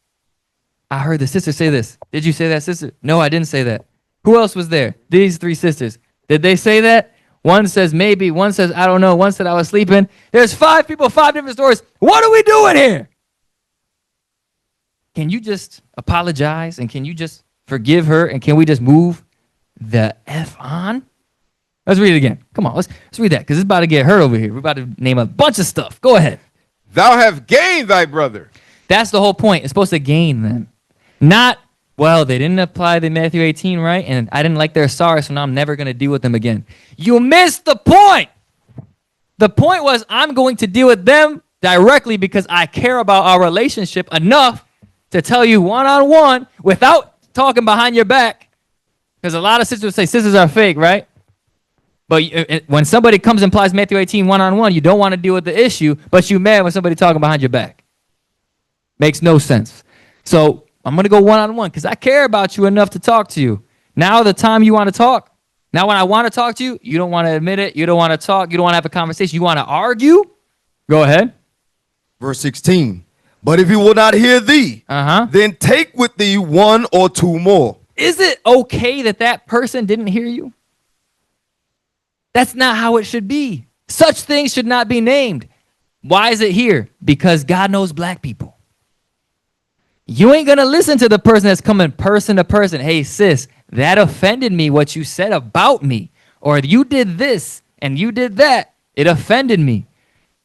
B: I heard the sister say this. Did you say that, sister? No, I didn't say that. Who else was there? These 3 sisters. Did they say that? One says maybe. One says I don't know. One said I was sleeping. There's 5 people, 5 different stories. What are we doing here? Can you just apologize and can you just forgive her and can we just move the F on? Let's read it again. Come on, let's read that because it's about to get hurt over here. We're about to name a bunch of stuff. Go ahead.
A: Thou have gained thy brother.
B: That's the whole point. It's supposed to gain them. Not, well, they didn't apply the Matthew 18 right, and I didn't like their sorry, so now I'm never going to deal with them again. You missed the point. The point was I'm going to deal with them directly because I care about our relationship enough to tell you one-on-one without talking behind your back. Because a lot of sisters say sisters are fake, right? But when somebody comes and applies Matthew 18 one-on-one, you don't want to deal with the issue, but you mad when somebody talking behind your back. Makes no sense. So I'm going to go one-on-one because I care about you enough to talk to you. Now the time you want to talk. Now when I want to talk to you, you don't want to admit it. You don't want to talk. You don't want to have a conversation. You want to argue? Go ahead.
C: Verse 16. But if he will not hear thee, then take with thee 1 or 2 more.
B: Is it okay that that person didn't hear you? That's not how it should be. Such things should not be named. Why is it here? Because God knows black people. You ain't going to listen to the person that's coming person to person. Hey, sis, that offended me, what you said about me. Or you did this and you did that. It offended me.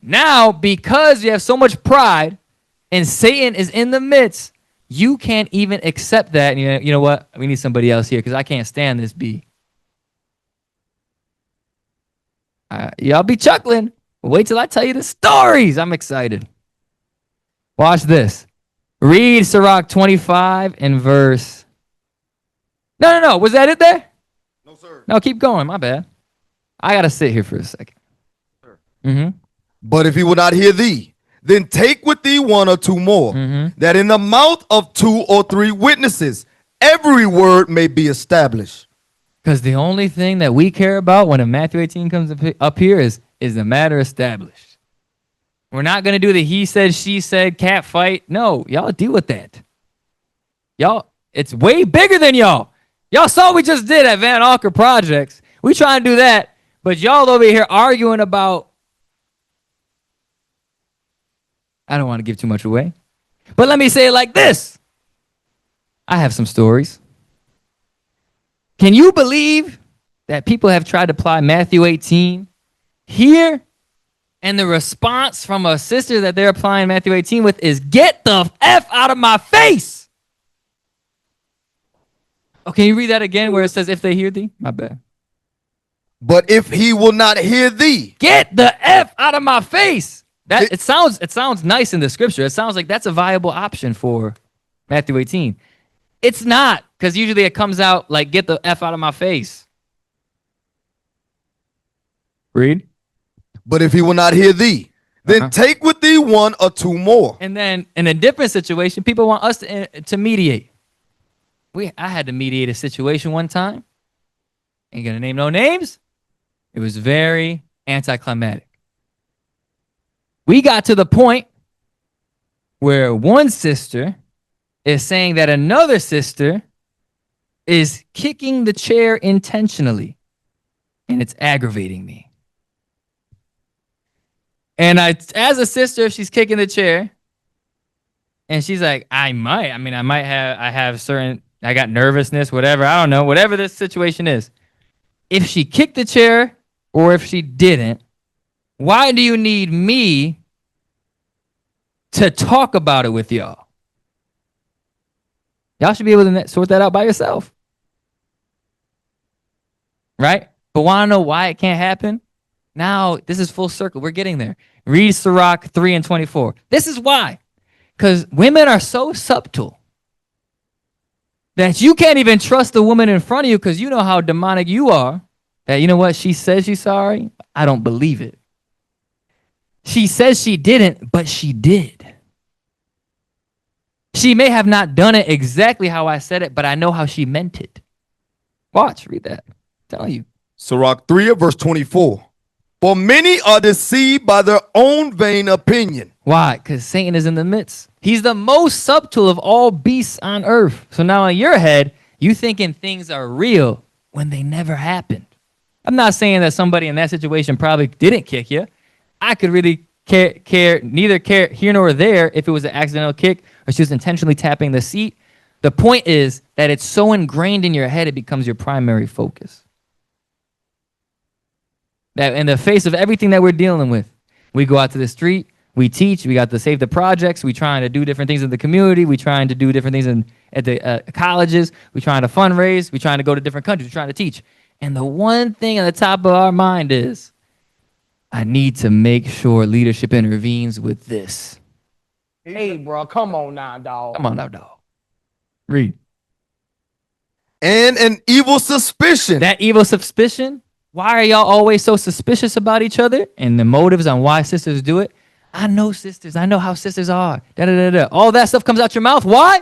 B: Now, because you have so much pride and Satan is in the midst, you can't even accept that. And you know what? We need somebody else here because I can't stand this B. Y'all be chuckling. Wait till I tell you the stories. I'm excited. Watch this. Read Sirach 25 and verse. No. Was that it there?
C: No, sir.
B: No, keep going. My bad. I got to sit here for a second.
C: But if he will not hear thee, then take with thee one or two more, that in the mouth of 2 or 3 witnesses every word may be established.
B: Because the only thing that we care about when a Matthew 18 comes up here is the matter established. We're not going to do the he said, she said, cat fight. No, y'all deal with that. Y'all, it's way bigger than y'all. Y'all saw what we just did at Van Alker Projects. We trying to do that, but y'all over here arguing about, I don't want to give too much away, but let me say it like this. I have some stories. Can you believe that people have tried to apply Matthew 18 here? And the response from a sister that they're applying Matthew 18 with is, get the F out of my face. Oh, can you read that again where it says, if they hear thee? My bad.
C: But if he will not hear thee,
B: get the F out of my face. That it sounds nice in the scripture. It sounds like that's a viable option for Matthew 18. It's not, because usually it comes out like, get the F out of my face. Read.
C: But if he will not hear thee, then take with thee 1 or 2 more.
B: And then in a different situation, people want us to mediate. I had to mediate a situation one time. Ain't gonna name no names. It was very anticlimactic. We got to the point where one sister is saying that another sister is kicking the chair intentionally, and it's aggravating me. And as a sister, if she's kicking the chair, and she's like, I got nervousness, whatever, I don't know, whatever this situation is. If she kicked the chair or if she didn't, why do you need me to talk about it with y'all? Y'all should be able to sort that out by yourself. Right? But want to know why it can't happen? Now, this is full circle. We're getting there. Read Sirach 3:24. This is why. Because women are so subtle that you can't even trust the woman in front of you because you know how demonic you are. That, you know what? She says she's sorry. I don't believe it. She says she didn't, but she did. She may have not done it exactly how I said it, but I know how she meant it. Watch, read that. I'm telling you.
C: Sirach 3 verse 24. For many are deceived by their own vain opinion.
B: Why? Because Satan is in the midst. He's the most subtle of all beasts on earth. So now in your head, you thinking things are real when they never happened. I'm not saying that somebody in that situation probably didn't kick you. I could really neither care here nor there if it was an accidental kick or she was intentionally tapping the seat. The point is that it's so ingrained in your head, it becomes your primary focus. That in the face of everything that we're dealing with, we go out to the street, we teach, we got to save the projects, we trying to do different things in the community, we trying to do different things at the colleges, we trying to fundraise, we trying to go to different countries, we trying to teach. And the one thing at the top of our mind is, I need to make sure leadership intervenes with this.
D: Hey, bro, come on now, dog.
B: Come on now, dog. Read.
C: And an evil suspicion.
B: That evil suspicion? Why are y'all always so suspicious about each other? And the motives on why sisters do it? I know sisters. I know how sisters are. Da-da-da-da. All that stuff comes out your mouth. Why?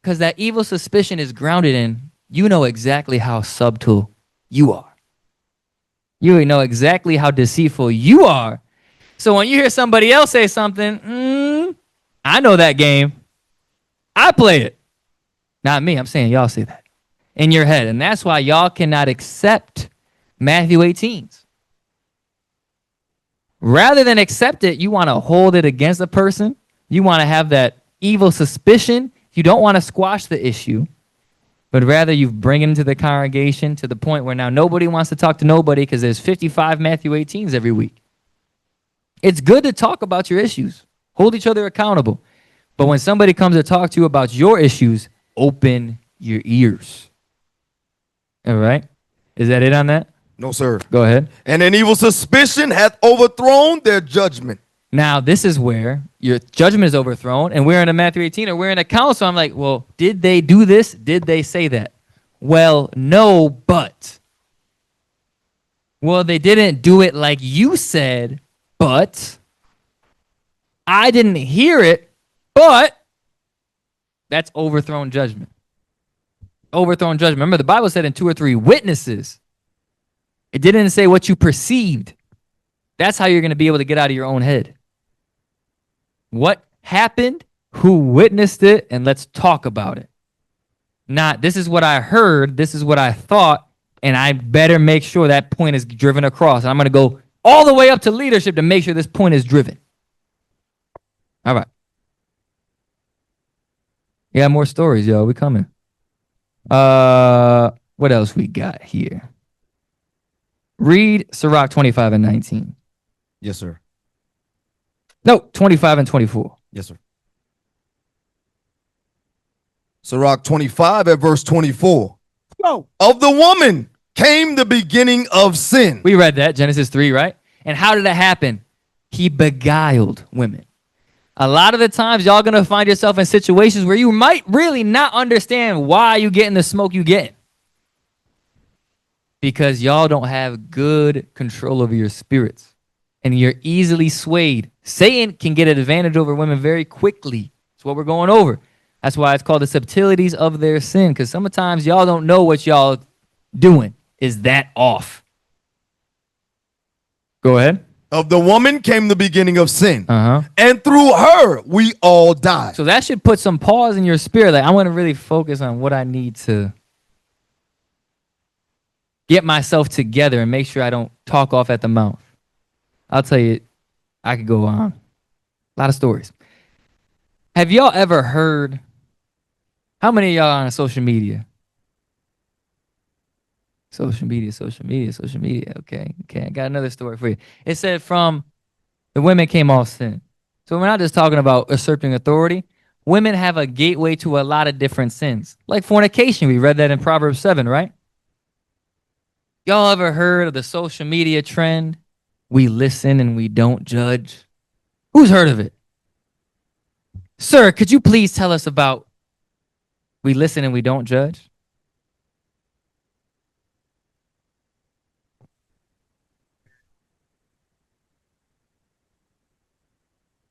B: Because that evil suspicion is grounded in, you know exactly how subtle you are. You know exactly how deceitful you are. So when you hear somebody else say something, I know that game. I play it. Not me. I'm saying y'all say that in your head. And that's why y'all cannot accept Matthew 18s. Rather than accept it, you want to hold it against a person. You want to have that evil suspicion. You don't want to squash the issue, but rather you bring it into the congregation to the point where now nobody wants to talk to nobody because there's 55 Matthew 18s every week. It's good to talk about your issues. Hold each other accountable. But when somebody comes to talk to you about your issues, open your ears. All right? Is that it on that?
C: No, sir.
B: Go ahead.
C: And an evil suspicion hath overthrown their judgment.
B: Now, this is where your judgment is overthrown, and we're in a Matthew 18, or we're in a council. I'm like, well, did they do this? Did they say that? Well, no, but. Well, they didn't do it like you said, but. I didn't hear it, but that's overthrown judgment. Overthrown judgment. Remember, the Bible said in 2 or 3 witnesses. It didn't say what you perceived. That's how you're going to be able to get out of your own head. What happened? Who witnessed it? And let's talk about it. Not, this is what I heard, this is what I thought, and I better make sure that point is driven across. And I'm going to go all the way up to leadership to make sure this point is driven. All right. Yeah, more stories, yo. We coming. What else we got here? Read Sirach 25 and 19.
C: Yes, sir.
B: No, 25 and 24.
C: Yes, sir. Sirach 25 at verse 24.
D: No.
C: Of the woman came the beginning of sin.
B: We read that, Genesis 3, right? And how did that happen? He beguiled women. A lot of the times, y'all going to find yourself in situations where you might really not understand why you getting the smoke you getting. Because y'all don't have good control over your spirits. And you're easily swayed. Satan can get an advantage over women very quickly. That's what we're going over. That's why it's called the subtilities of their sin. Because sometimes y'all don't know what y'all doing is that off. Go ahead.
C: Of the woman came the beginning of sin.
B: Uh-huh.
C: And through her, we all died.
B: So that should put some pause in your spirit. Like, I want to really focus on what I need to get myself together and make sure I don't talk off at the mouth. I'll tell you, I could go on. A lot of stories. Have y'all ever heard, how many of y'all are on social media? Social media. Okay, I got another story for you. It said from the women came all sin. So we're not just talking about usurping authority. Women have a gateway to a lot of different sins. Like fornication, we read that in Proverbs 7, right? Y'all ever heard of the social media trend? We listen and we don't judge. Who's heard of it? Sir, could you please tell us about we listen and we don't judge?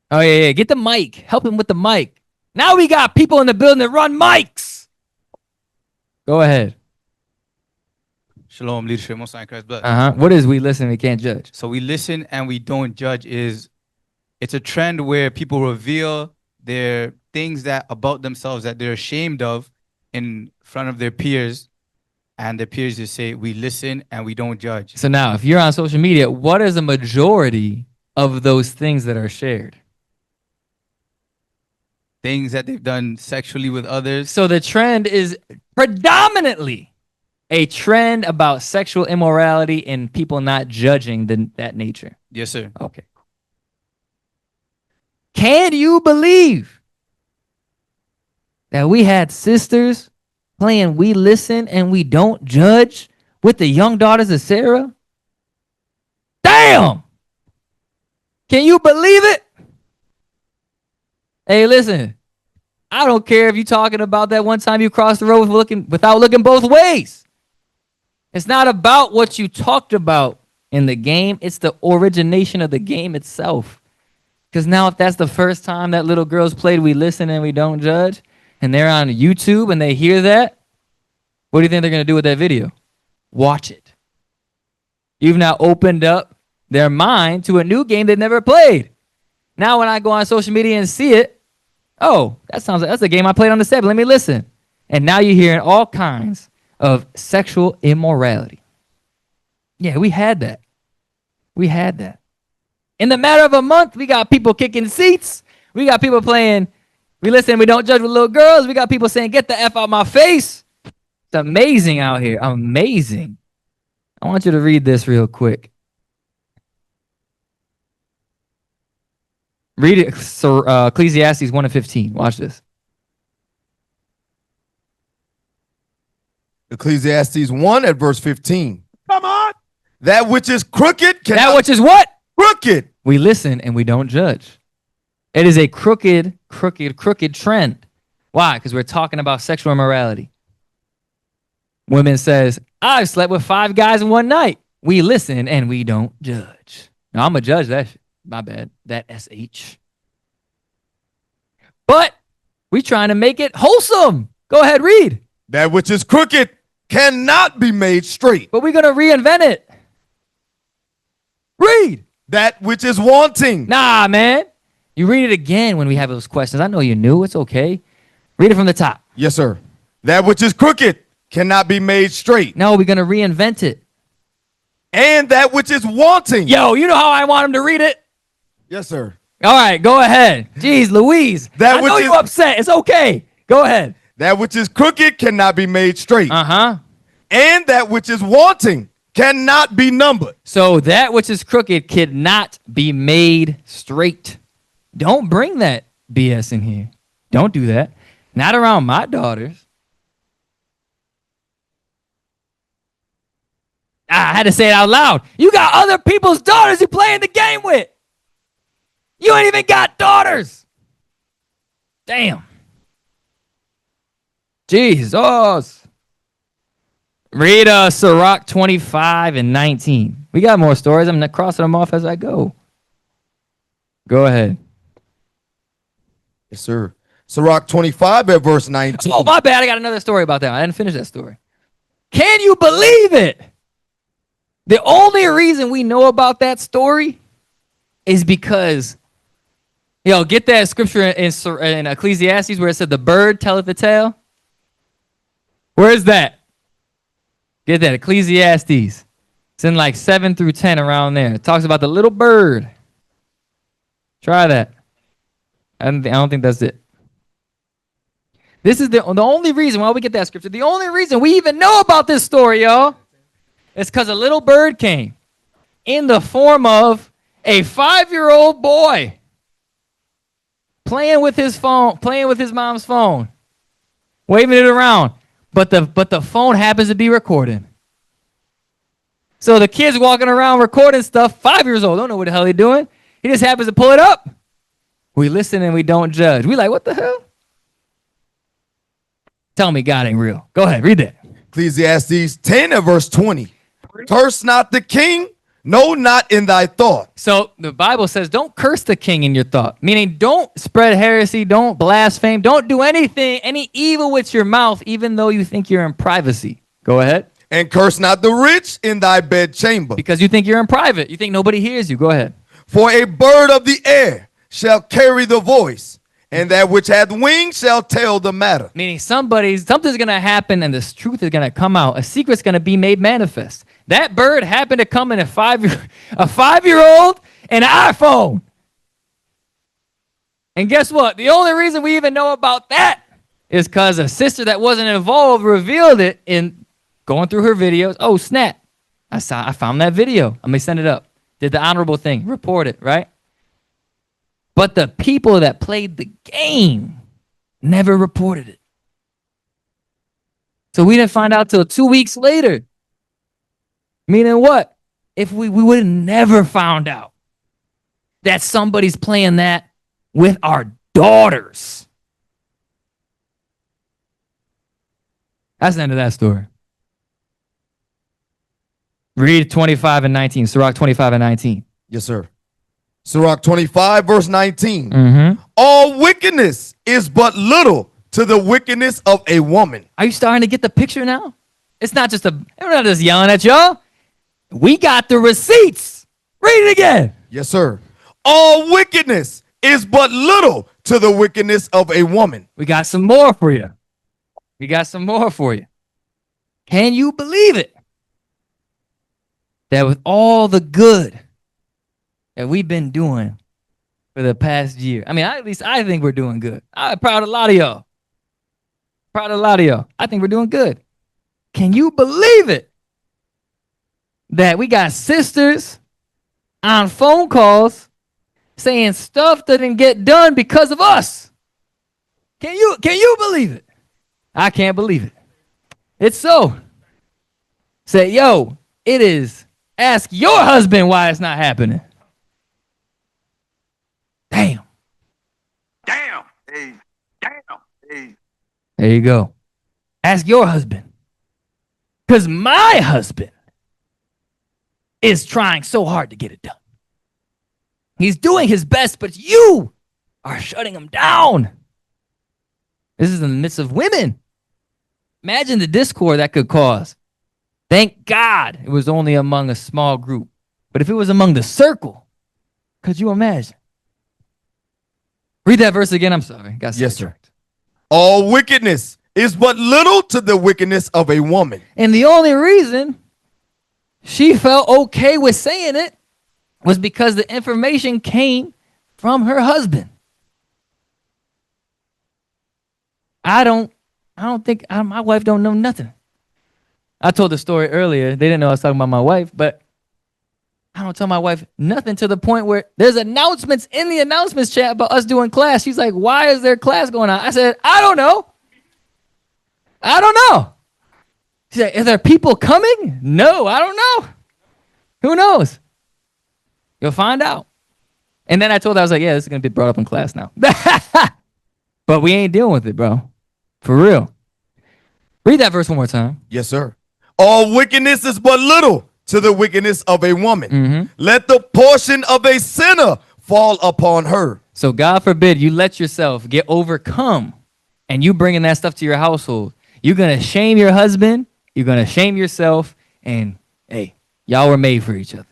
B: Oh, yeah. Get the mic. Help him with the mic. Now we got people in the building that run mics. Go ahead.
E: Shalom, leadership, most high in Christ's blood.
B: What is we listen and we can't judge?
E: So we listen and we don't judge it's a trend where people reveal their things that about themselves that they're ashamed of in front of their peers, and their peers just say, we listen and we don't judge.
B: So now, if you're on social media, what is a majority of those things that are shared?
E: Things that they've done sexually with others.
B: So the trend is predominantly a trend about sexual immorality and people not judging that nature.
E: Yes, sir.
B: Okay. Can you believe that we had sisters playing We Listen and We Don't Judge with the young daughters of Sarah? Damn! Can you believe it? Hey, listen, I don't care if you're talking about that one time you crossed the road without looking both ways. It's not about what you talked about in the game. It's the origination of the game itself. Because now if that's the first time that little girls played We Listen and We Don't Judge, and they're on YouTube and they hear that, what do you think they're going to do with that video? Watch it. You've now opened up their mind to a new game they've never played. Now when I go on social media and see it, oh, that's a game I played on the 7. Let me listen. And now you're hearing all kinds of sexual immorality. Yeah, we had that. In the matter of a month, we got people kicking seats. We got people playing We Listen, We Don't Judge with little girls. We got people saying, get the F out my face. It's amazing out here. Amazing. I want you to read this real quick. Read it, Ecclesiastes 1 and 15. Watch this.
C: Ecclesiastes 1 at verse 15.
D: Come on.
C: That which is crooked cannot.
B: That which is what?
C: Crooked.
B: We listen and we don't judge. It is a crooked trend. Why? Because we're talking about sexual immorality. Women says, I've slept with 5 guys in one night. We listen and we don't judge. Now, I'm going to judge that shit. My bad. That SH. But we trying to make it wholesome. Go ahead, read.
C: That which is crooked cannot be made straight.
B: But we're going to reinvent it. Read.
C: That which is wanting.
B: Nah, man. You read it again when we have those questions. I know you knew. It's okay. Read it from the top.
C: Yes, sir. That which is crooked cannot be made straight.
B: No, we're going to reinvent it.
C: And that which is wanting.
B: Yo, you know how I want him to read it?
C: Yes, sir.
B: All right, go ahead. Jeez, Louise. I know you're upset. It's okay. Go ahead.
C: That which is crooked cannot be made straight.
B: Uh-huh.
C: And that which is wanting cannot be numbered.
B: So that which is crooked cannot be made straight. Don't bring that BS in here. Don't do that. Not around my daughters. I had to say it out loud. You got other people's daughters you playing the game with. You ain't even got daughters. Damn. Jesus. Read Sirach 25 and 19. We got more stories. I'm crossing them off as I go. Go ahead.
C: Yes, sir. Sirach 25 at verse 19.
B: Oh, my bad. I got another story about that. I didn't finish that story. Can you believe it? The only reason we know about that story is because, get that scripture in Ecclesiastes where it said the bird telleth the tale. Where is that? Get that, Ecclesiastes. It's in like 7 through 10 around there. It talks about the little bird. Try that. I don't think that's it. This is the only reason why we get that scripture. The only reason we even know about this story, y'all, is because a little bird came in the form of a 5-year-old boy playing with his phone, playing with his mom's phone, waving it around. But the phone happens to be recording. So the kid's walking around recording stuff, 5 years old, don't know what the hell he's doing. He just happens to pull it up. We listen and we don't judge. We like, what the hell? Tell me God ain't real. Go ahead, read that.
C: Ecclesiastes 10 at verse 20. Curse not the king, no, not in thy thought.
B: So the Bible says don't curse the king in your thought, meaning don't spread heresy, don't blaspheme, don't do anything, any evil with your mouth, even though you think you're in privacy. Go ahead.
C: And curse not the rich in thy bedchamber.
B: Because you think you're in private. You think nobody hears you. Go ahead.
C: For a bird of the air shall carry the voice, and that which hath wings shall tell the matter.
B: Meaning something's going to happen and this truth is going to come out. A secret's going to be made manifest. That bird happened to come in a 5-year-old and an iPhone. And guess what? The only reason we even know about that is because a sister that wasn't involved revealed it in going through her videos. Oh, snap. I found that video. Let me send it up. Did the honorable thing. Report it, right? But the people that played the game never reported it. So we didn't find out till 2 weeks later. Meaning what? If we would have never found out that somebody's playing that with our daughters. That's the end of that story. Read 25 and 19. Sirach 25 and 19.
C: Yes, sir. Sirach 25 verse 19.
B: Mm-hmm.
C: All wickedness is but little to the wickedness of a woman.
B: Are you starting to get the picture now? It's not just we're not just yelling at y'all. We got the receipts. Read it again.
C: Yes, sir. All wickedness is but little to the wickedness of a woman.
B: We got some more for you. We got some more for you. Can you believe it? That with all the good that we've been doing for the past year. I mean, at least I think we're doing good. I'm proud of a lot of y'all. I think we're doing good. Can you believe it? That we got sisters on phone calls saying stuff that didn't get done because of us. Can you believe it? I can't believe it. It's so. Say, yo, it is. Ask your husband why it's not happening. Damn.
F: Damn. Hey. Damn. Hey.
B: There you go. Ask your husband. Because my husband is trying so hard to get it done. He's doing his best, but you are shutting him down. This is in the midst of women. Imagine the discord that could cause. Thank God it was only among a small group. But if it was among the circle, could you imagine? Read that verse again. I'm sorry. Got
C: Yes, sir.
B: sidetracked.
C: All wickedness is but little to the wickedness of a woman.
B: And the only reason she felt okay with saying it was because the information came from her husband. I don't think my wife don't know nothing. I told the story earlier. They didn't know I was talking about my wife, but I don't tell my wife nothing to the point where there's announcements in the announcements chat about us doing class. She's like, why is there class going on? I said, I don't know. I don't know. She's like, is there people coming? No, I don't know. Who knows? You'll find out. And then I told her, I was like, yeah, this is going to be brought up in class now. But we ain't dealing with it, bro. For real. Read that verse one more time.
C: Yes, sir. All wickedness is but little to the wickedness of a woman. Let the portion of a sinner fall upon her.
B: So God forbid you let yourself get overcome and you bringing that stuff to your household. You're going to shame your husband. You're going to shame yourself. And, hey, y'all were made for each other.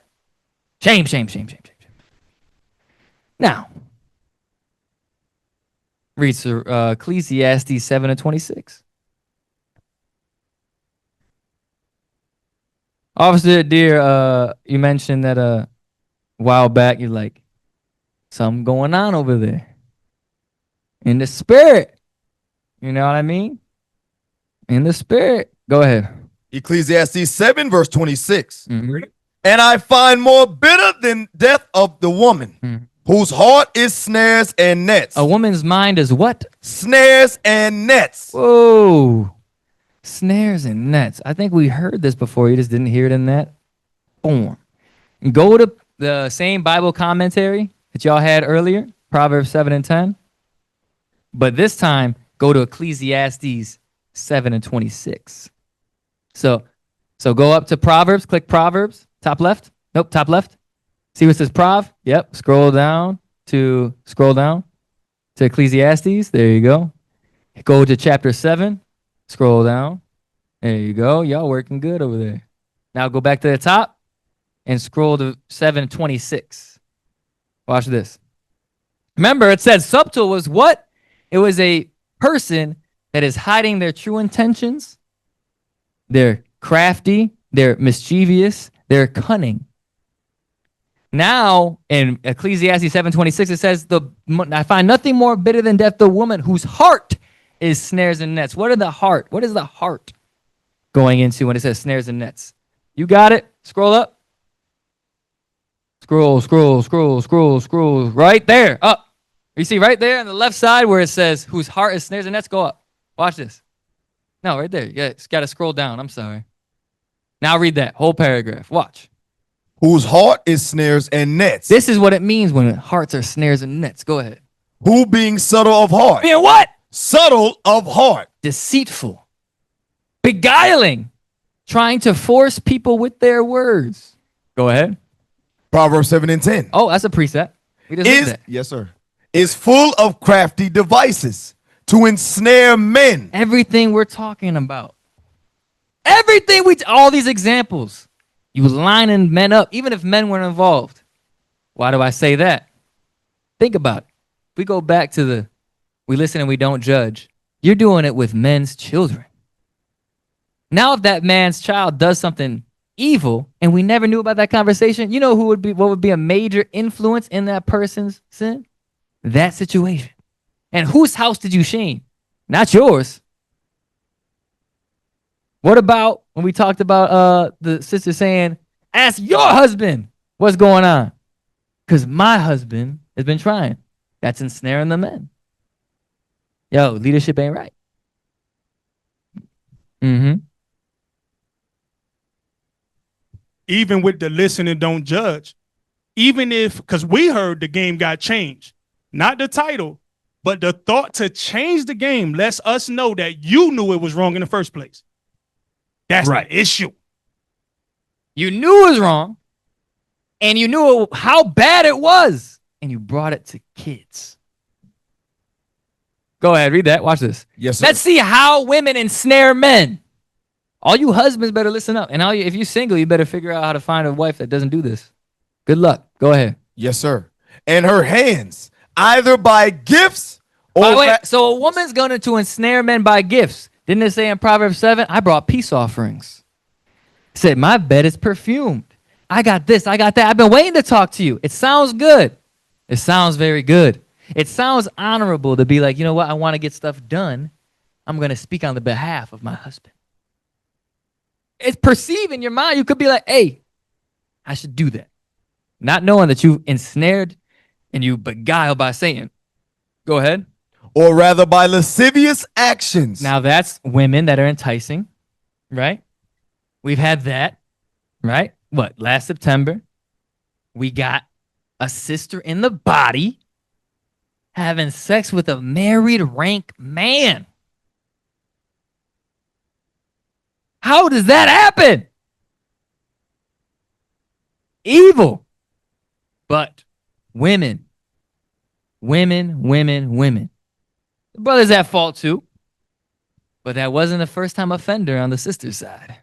B: Shame, shame, shame, shame, shame, shame. Now, read Ecclesiastes 7:26. Officer Dear, you mentioned that a while back, you're like, something going on over there. In the spirit. You know what I mean? In the spirit. Go ahead.
C: Ecclesiastes 7 verse 26.
B: Mm-hmm.
C: And I find more bitter than death of the woman, whose heart is snares and nets.
B: A woman's mind is what?
C: Snares and nets.
B: Whoa. Snares and nets. I think we heard this before. You just didn't hear it in that form. Go to the same Bible commentary that y'all had earlier, Proverbs 7 and 10. But this time, go to Ecclesiastes 7 and 26. So go up to Proverbs, click Proverbs, top left. Nope, top left. See what says Prov? Yep, scroll down to Ecclesiastes. There you go. Go to chapter 7. Scroll down. There you go. Y'all working good over there. Now go back to the top and scroll to 7:26. Watch this. Remember, it said subtle was what? It was a person that is hiding their true intentions. They're crafty. They're mischievous. They're cunning. Now, in Ecclesiastes 7:26, it says, I find nothing more bitter than death, the woman whose heart is snares and nets. What is the heart going into when it says snares and nets? You got it? Scroll up. Scroll. Right there, up. You see right there on the left side where it says whose heart is snares and nets? Go up. Watch this. No, right there. You got to scroll down. I'm sorry. Now read that whole paragraph. Watch.
C: Whose heart is snares and nets.
B: This is what it means when hearts are snares and nets. Go ahead.
C: Who being subtle of heart.
B: Being what?
C: Subtle of heart.
B: Deceitful. Beguiling. Trying to force people with their words. Go ahead.
C: Proverbs 7 and 10.
B: Oh, that's a preset. We just did that.
C: Yes, sir. Is full of crafty devices to ensnare men.
B: Everything we're talking about. All these examples. You lining men up, even if men weren't involved. Why do I say that? Think about it. If we go back to we listen and we don't judge. You're doing it with men's children. Now, if that man's child does something evil and we never knew about that conversation, you know what would be a major influence in that person's sin? That situation. And whose house did you shame? Not yours. What about when we talked about the sister saying, ask your husband what's going on? Because my husband has been trying. That's ensnaring the men. Yo, leadership ain't right.
G: Even with the listen and don't judge, even if, because we heard the game got changed, not the title, but the thought to change the game lets us know that you knew it was wrong in the first place. That's right. The issue.
B: You knew it was wrong, and you knew how bad it was, and you brought it to kids. Go ahead, read that. Watch this.
C: Yes, sir.
B: Let's see how women ensnare men. All you husbands better listen up. And if you're single, you better figure out how to find a wife that doesn't do this. Good luck. Go ahead.
C: Yes, sir. And her hands, either by gifts or...
B: So a woman's going to ensnare men by gifts. Didn't it say in Proverbs 7, I brought peace offerings. It said, my bed is perfumed. I got this, I got that. I've been waiting to talk to you. It sounds good. It sounds very good. It sounds honorable to be like, you know what? I want to get stuff done. I'm going to speak on the behalf of my husband. It's perceived in your mind. You could be like, hey, I should do that. Not knowing that you ensnared and you beguiled by saying, go ahead.
C: Or rather by lascivious actions.
B: Now that's women that are enticing, right? We've had that, right? What, last September, we got a sister in the body having sex with a married rank man. How does that happen? Evil. But women. The brother's at fault too. But that wasn't a first-time offender on the sister's side.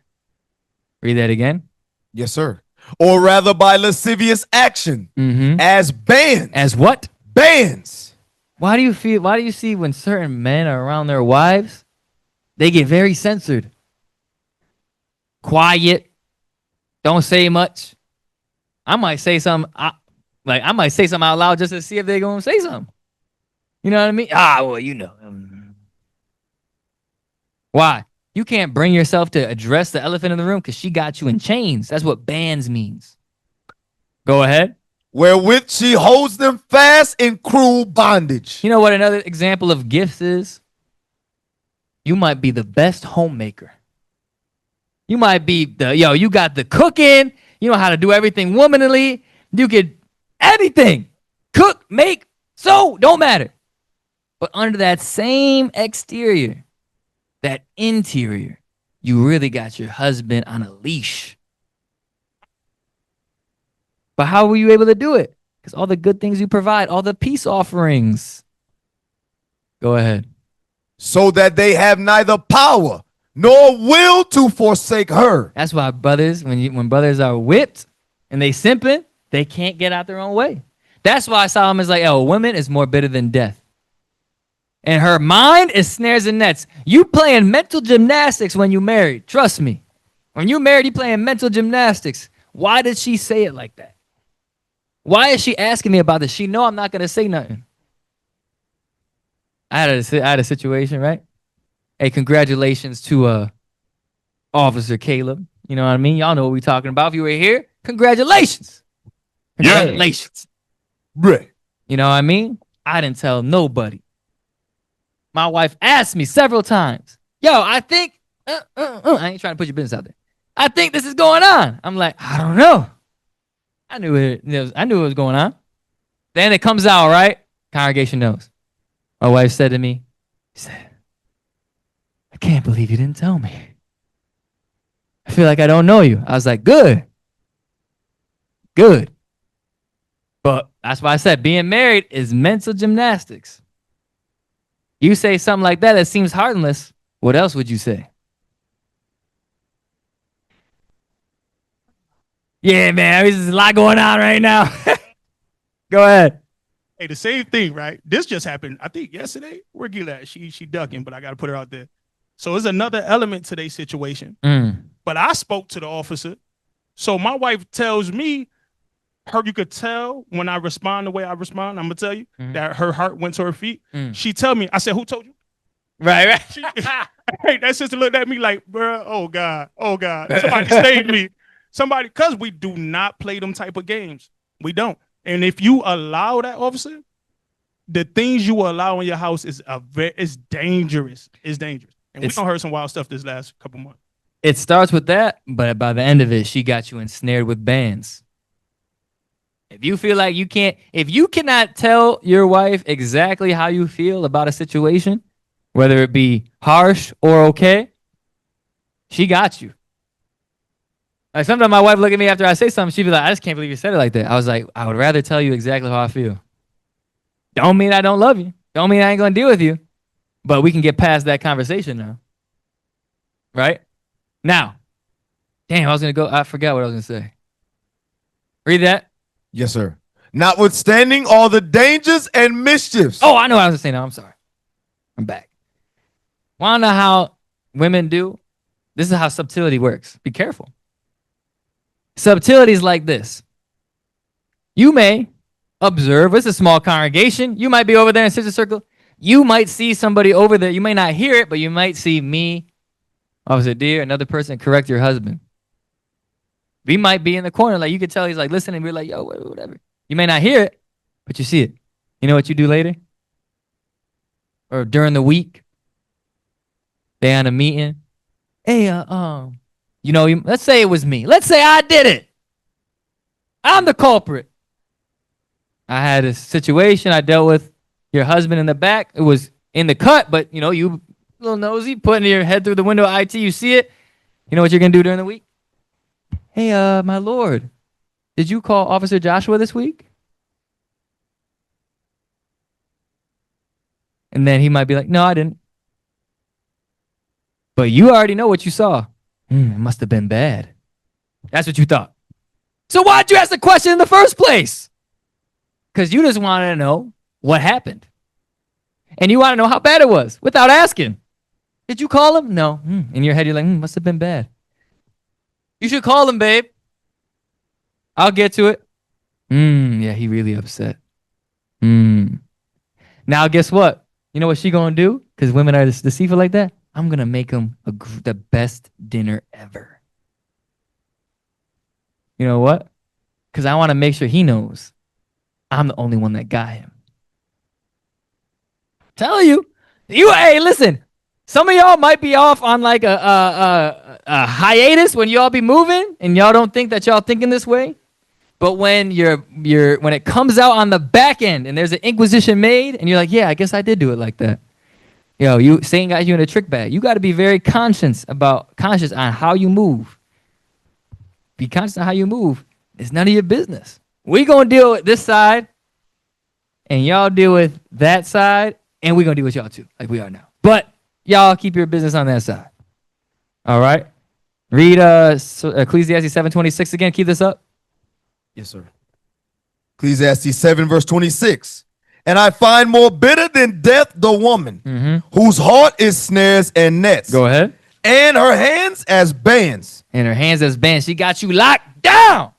B: Read that again.
C: Yes, sir. Or rather by lascivious action. As bands.
B: As what?
C: Bands.
B: Why do you see when certain men are around their wives, they get very censored? Quiet. Don't say much. I might say something. I might say something out loud just to see if they're going to say something. You know what I mean? Well, you know. Why? You can't bring yourself to address the elephant in the room because she got you in chains. That's what bands means. Go ahead.
C: Wherewith she holds them fast in cruel bondage.
B: You know what another example of gifts is? You might be the best homemaker. You might be you got the cooking. You know how to do everything womanly. You could anything. Cook, make, sew, don't matter. But under that same exterior, that interior, you really got your husband on a leash. But how were you able to do it? Because all the good things you provide, all the peace offerings. Go ahead.
C: So that they have neither power nor will to forsake her.
B: That's why brothers, when brothers are whipped and they simping, they can't get out their own way. That's why Solomon's like, a woman is more bitter than death. And her mind is snares and nets. You playing mental gymnastics when you married. Trust me. When you married, you playing mental gymnastics. Why did she say it like that? Why is she asking me about this? She know I'm not going to say nothing. I had a situation, right? Hey, congratulations to Officer Caleb. You know what I mean? Y'all know what we're talking about. If you were here, congratulations. Congratulations.
C: Right.
B: You know what I mean? I didn't tell nobody. My wife asked me several times, yo, I think, I ain't trying to put your business out there. I think this is going on. I'm like, I don't know. I knew it was going on. Then it comes out, right? Congregation knows. My wife said to me, she said, I can't believe you didn't tell me. I feel like I don't know you. I was like, good. But that's why I said being married is mental gymnastics. You say something like that seems harmless. What else would you say? Yeah, man, there's a lot going on right now. Go ahead.
G: Hey, the same thing, right? This just happened, I think yesterday. Where Gila at? She ducking, but I got to put her out there. So there's another element to their situation. But I spoke to the officer. So my wife tells me, you could tell when I respond the way I respond, I'm going to tell you, that her heart went to her feet. She tell me, I said, who told you?
B: Right.
G: Hey, that sister looked at me like, bro, oh God. Somebody saved me. Because we do not play them type of games. We don't. And if you allow that, officer, the things you will allow in your house is dangerous. It's dangerous. And we done heard some wild stuff this last couple months.
B: It starts with that, but by the end of it, she got you ensnared with bands. If you feel like if you cannot tell your wife exactly how you feel about a situation, whether it be harsh or okay, she got you. Like sometimes my wife look at me after I say something, she'd be like, I just can't believe you said it like that. I was like, I would rather tell you exactly how I feel. Don't mean I don't love you. Don't mean I ain't gonna deal with you. But we can get past that conversation now. Right? Now, damn, I forgot what I was going to say. Read that.
C: Yes, sir. Notwithstanding all the dangers and mischiefs.
B: Oh, I know what I was going to say now. I'm sorry. I'm back. Want to know how women do? This is how subtlety works. Be careful. Subtlety is like this. You may observe. It's a small congregation. You might be over there in sister circle. You might see somebody over there. You may not hear it, but you might see me, Officer Deer, another person correct your husband. We might be in the corner. Like you could tell he's like listening. We're like, yo, whatever. You may not hear it, but you see it. You know what you do later? Or during the week? They on a meeting. Hey, let's say it was me. Let's say I did it. I'm the culprit. I had a situation. I dealt with your husband in the back. It was in the cut, but you a little nosy, putting your head through the window of IT. You see it. You know what you're going to do during the week? Hey, my lord, did you call Officer Joshua this week? And then he might be like, no, I didn't. But you already know what you saw. It must have been bad. That's what you thought. So why'd you ask the question in the first place? Because you just wanted to know what happened. And you want to know how bad it was without asking. Did you call him? No. In your head, you're like, must have been bad. You should call him, babe. I'll get to it. Yeah, he really upset. Now, guess what? You know what she gonna do? Because women are deceitful like that. I'm gonna make him the best dinner ever. You know what? Because I want to make sure he knows I'm the only one that got him. Tell you, hey, listen. Some of y'all might be off on like a hiatus when y'all be moving, and y'all don't think that y'all thinking this way. But when when it comes out on the back end and there's an inquisition made, and you're like, yeah, I guess I did do it like that. Satan got you in a trick bag. You got to be very conscious on how you move. Be conscious on how you move. It's none of your business. We gonna deal with this side, and y'all deal with that side, and we gonna deal with y'all too, like we are now. But y'all keep your business on that side. All right. Read Ecclesiastes 7:26 again. Keep this up.
C: Yes, sir. Ecclesiastes 7 verse 26. And I find more bitter than death the woman, whose heart is snares and nets.
B: Go ahead.
C: And her hands as bands.
B: And her hands as bands. She got you locked down.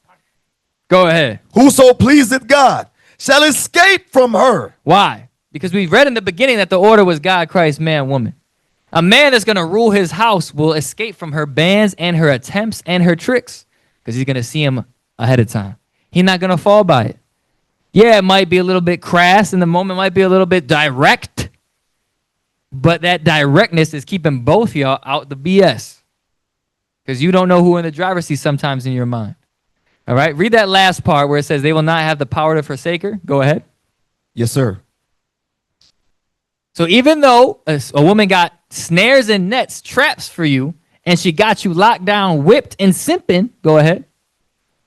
B: Go ahead.
C: Whoso pleaseth God shall escape from her.
B: Why? Because we read in the beginning that the order was God, Christ, man, woman. A man that's going to rule his house will escape from her bands and her attempts and her tricks because he's going to see him ahead of time. He's not going to fall by it. Yeah, it might be a little bit crass in the moment, might be a little bit direct, but that directness is keeping both y'all out the BS because you don't know who in the driver's seat sometimes in your mind. All right, read that last part where it says they will not have the power to forsake her. Go ahead.
C: Yes, sir.
B: So even though a woman got snares and nets, traps for you, and she got you locked down, whipped, and simping, go ahead.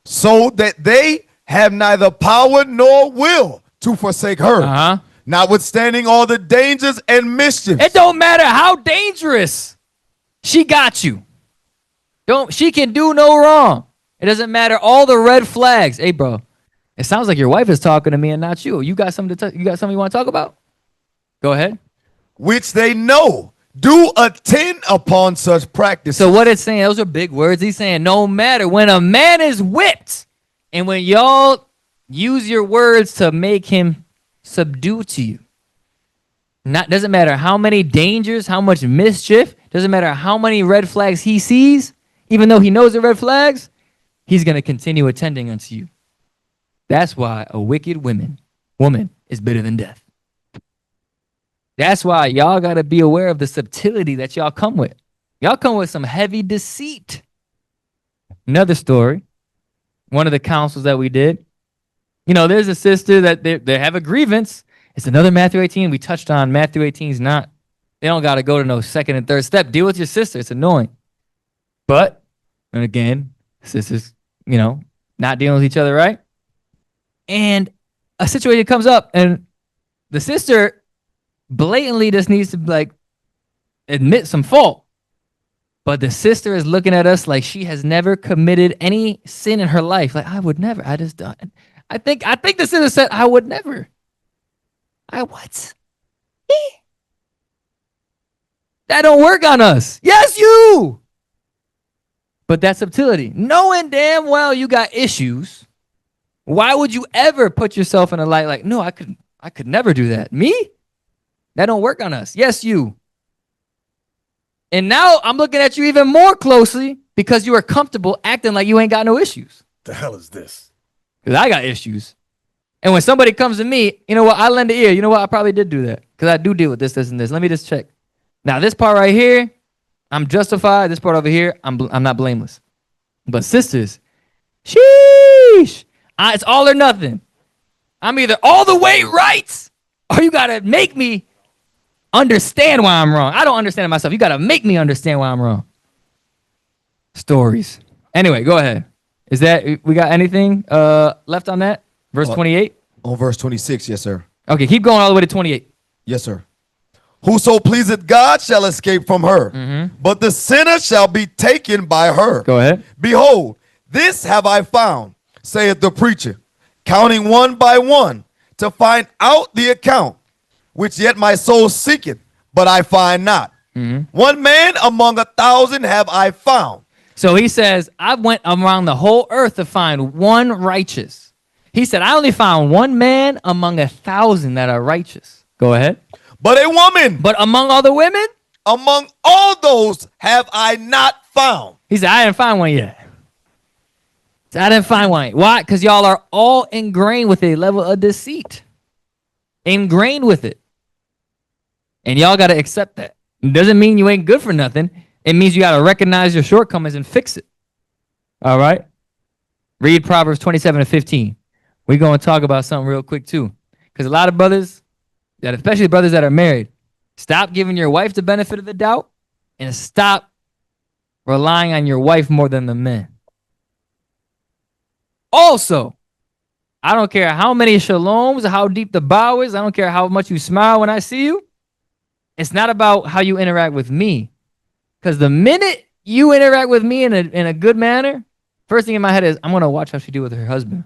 C: So that they have neither power nor will to forsake her, notwithstanding all the dangers and mischiefs.
B: It don't matter how dangerous. She got you. She can do no wrong. It doesn't matter all the red flags. Hey, bro, it sounds like your wife is talking to me and not you. You got something you want to talk about? Go ahead.
C: Which they know do attend upon such practices.
B: So what it's saying, those are big words. He's saying no matter when a man is whipped and when y'all use your words to make him subdue to you. Doesn't matter how many dangers, how much mischief, doesn't matter how many red flags he sees, even though he knows the red flags, he's going to continue attending unto you. That's why a wicked woman is better than death. That's why y'all got to be aware of the subtlety that y'all come with. Y'all come with some heavy deceit. Another story, one of the councils that we did, there's a sister that they have a grievance. It's another Matthew 18. We touched on Matthew 18 is not, they don't got to go to no second and third step. Deal with your sister. It's annoying. But, and again, sisters, not dealing with each other right. And a situation comes up and the sister blatantly just needs to like admit some fault. But the sister is looking at us like she has never committed any sin in her life. Like, I would never. I just don't. I think the sister said, I would never. I what? That don't work on us. Yes, you. But that's subtlety. Knowing damn well you got issues. Why would you ever put yourself in a light like, no, I could never do that. Me? That don't work on us. Yes, you. And now I'm looking at you even more closely because you are comfortable acting like you ain't got no issues.
C: The hell is this?
B: Because I got issues. And when somebody comes to me, you know what? I lend an ear. You know what? I probably did do that because I do deal with this, and this. Let me just check. Now, this part right here, I'm justified. This part over here, I'm not blameless. But sisters, sheesh. It's all or nothing. I'm either all the way right or you got to make me understand why I'm wrong. I don't understand it myself. You got to make me understand why I'm wrong. Stories. Anyway, go ahead. Is that, we got anything left on that? Verse 28?
C: On verse 26, yes, sir.
B: Okay, keep going all the way to 28.
C: Yes, sir. Whoso pleaseth God shall escape from her, but the sinner shall be taken by her.
B: Go ahead.
C: Behold, this have I found, saith the preacher, counting one by one, to find out the account, which yet my soul seeketh, but I find not. One man among 1,000 have I found.
B: So he says, I went around the whole earth to find one righteous. He said, I only found one man among 1,000 that are righteous. Go ahead.
C: But a woman.
B: But among all the women?
C: Among all those have I not found.
B: He said, I didn't find one yet. I didn't find one. Why? Because y'all are all ingrained with a level of deceit. Ingrained with it. And y'all got to accept that. It doesn't mean you ain't good for nothing. It means you got to recognize your shortcomings and fix it. All right? Read Proverbs 27-15. We're going to talk about something real quick too. Because a lot of brothers, especially brothers that are married, stop giving your wife the benefit of the doubt and stop relying on your wife more than the men. Also, I don't care how many shaloms, how deep the bow is. I don't care how much you smile when I see you. It's not about how you interact with me. Because the minute you interact with me in a good manner, first thing in my head is, I'm going to watch how she do with her husband.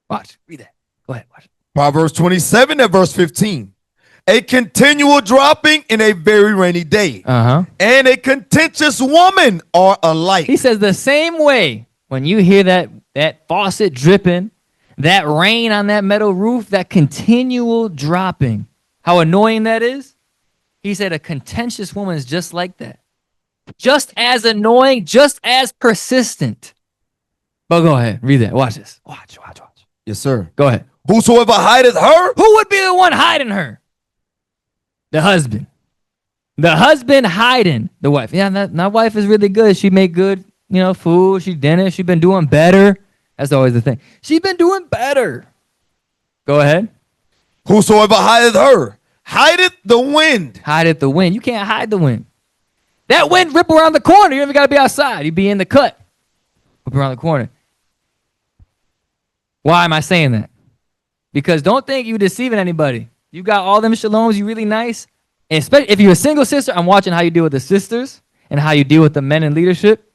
B: Watch. Read that. Go ahead. Watch.
C: Proverbs 27 and verse 15. A continual dropping in a very rainy day. And a contentious woman are alike.
B: He says the same way when you hear that faucet dripping, that rain on that metal roof, that continual dropping, how annoying that is. He said a contentious woman is just like that. Just as annoying, just as persistent. But go ahead, read that. Watch this. Watch.
C: Yes, sir.
B: Go ahead.
C: Whosoever hideth her.
B: Who would be the one hiding her? The husband. The husband hiding the wife. Yeah, that wife is really good. She make good, food. She dinner. She been doing better. That's always the thing. She been doing better. Go ahead.
C: Whosoever hideth her, hideth the wind.
B: Hideth the wind. You can't hide the wind. That wind rip around the corner. You don't even got to be outside. You be in the cut. Rip around the corner. Why am I saying that? Because don't think you deceiving anybody. You got all them shaloms. You really nice. And especially if you're a single sister, I'm watching how you deal with the sisters and how you deal with the men in leadership.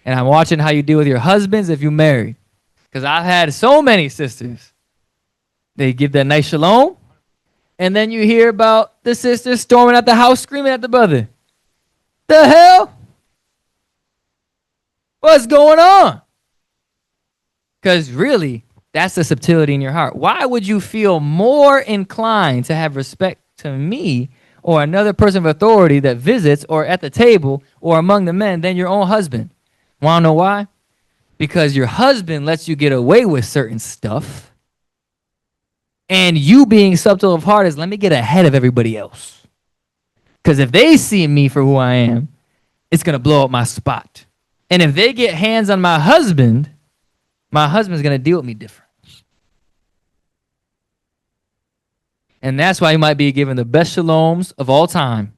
B: And I'm watching how you deal with your husbands if you're married. Because I've had so many sisters. They give that nice shalom. And then you hear about the sister storming out the house screaming at the brother. The hell? What's going on? Because really, that's the subtlety in your heart. Why would you feel more inclined to have respect to me or another person of authority that visits or at the table or among the men than your own husband? Want to know why? Because your husband lets you get away with certain stuff. And you being subtle of heart is, let me get ahead of everybody else. Because if they see me for who I am, it's going to blow up my spot. And if they get hands on my husband's going to deal with me different. And that's why you might be given the best shaloms of all time.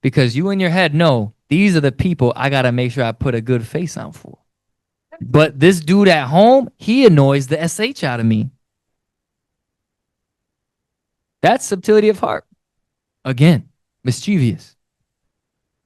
B: Because you in your head know, these are the people I got to make sure I put a good face on for. But this dude at home, he annoys the SH out of me. That's subtlety of heart. Again, mischievous.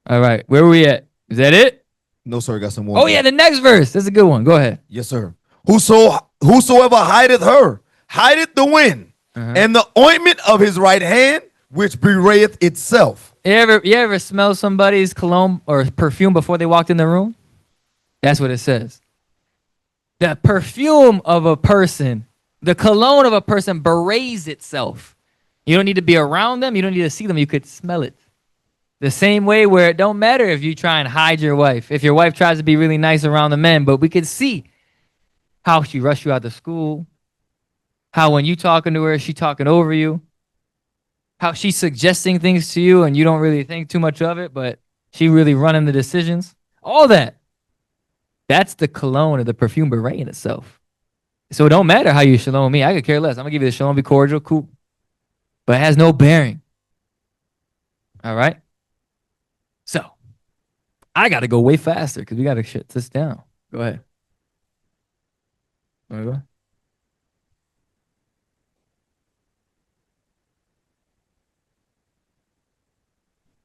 B: All right, where are we at? Is that it?
C: No, sir. Got some more.
B: Oh, yeah, the next verse. That's a good one. Go ahead.
C: Yes, sir. Whosoever hideth her, hideth the wind, and the ointment of his right hand, which bewrayeth itself.
B: You ever smell somebody's cologne or perfume before they walked in the room? That's what it says. The perfume of a person, the cologne of a person berays itself. You don't need to be around them. You don't need to see them. You could smell it. The same way where it don't matter if you try and hide your wife. If your wife tries to be really nice around the men, but we could see how she rushed you out of school, how when you talking to her, she talking over you, how she's suggesting things to you and you don't really think too much of it, but she really running the decisions. All that. That's the cologne or the perfume beraying itself. So it don't matter how you shalom me. I could care less. I'm going to give you the shalom, be cordial, cool. But it has no bearing. All right? So, I got to go way faster because we got to shut this down. Go ahead. Want to go?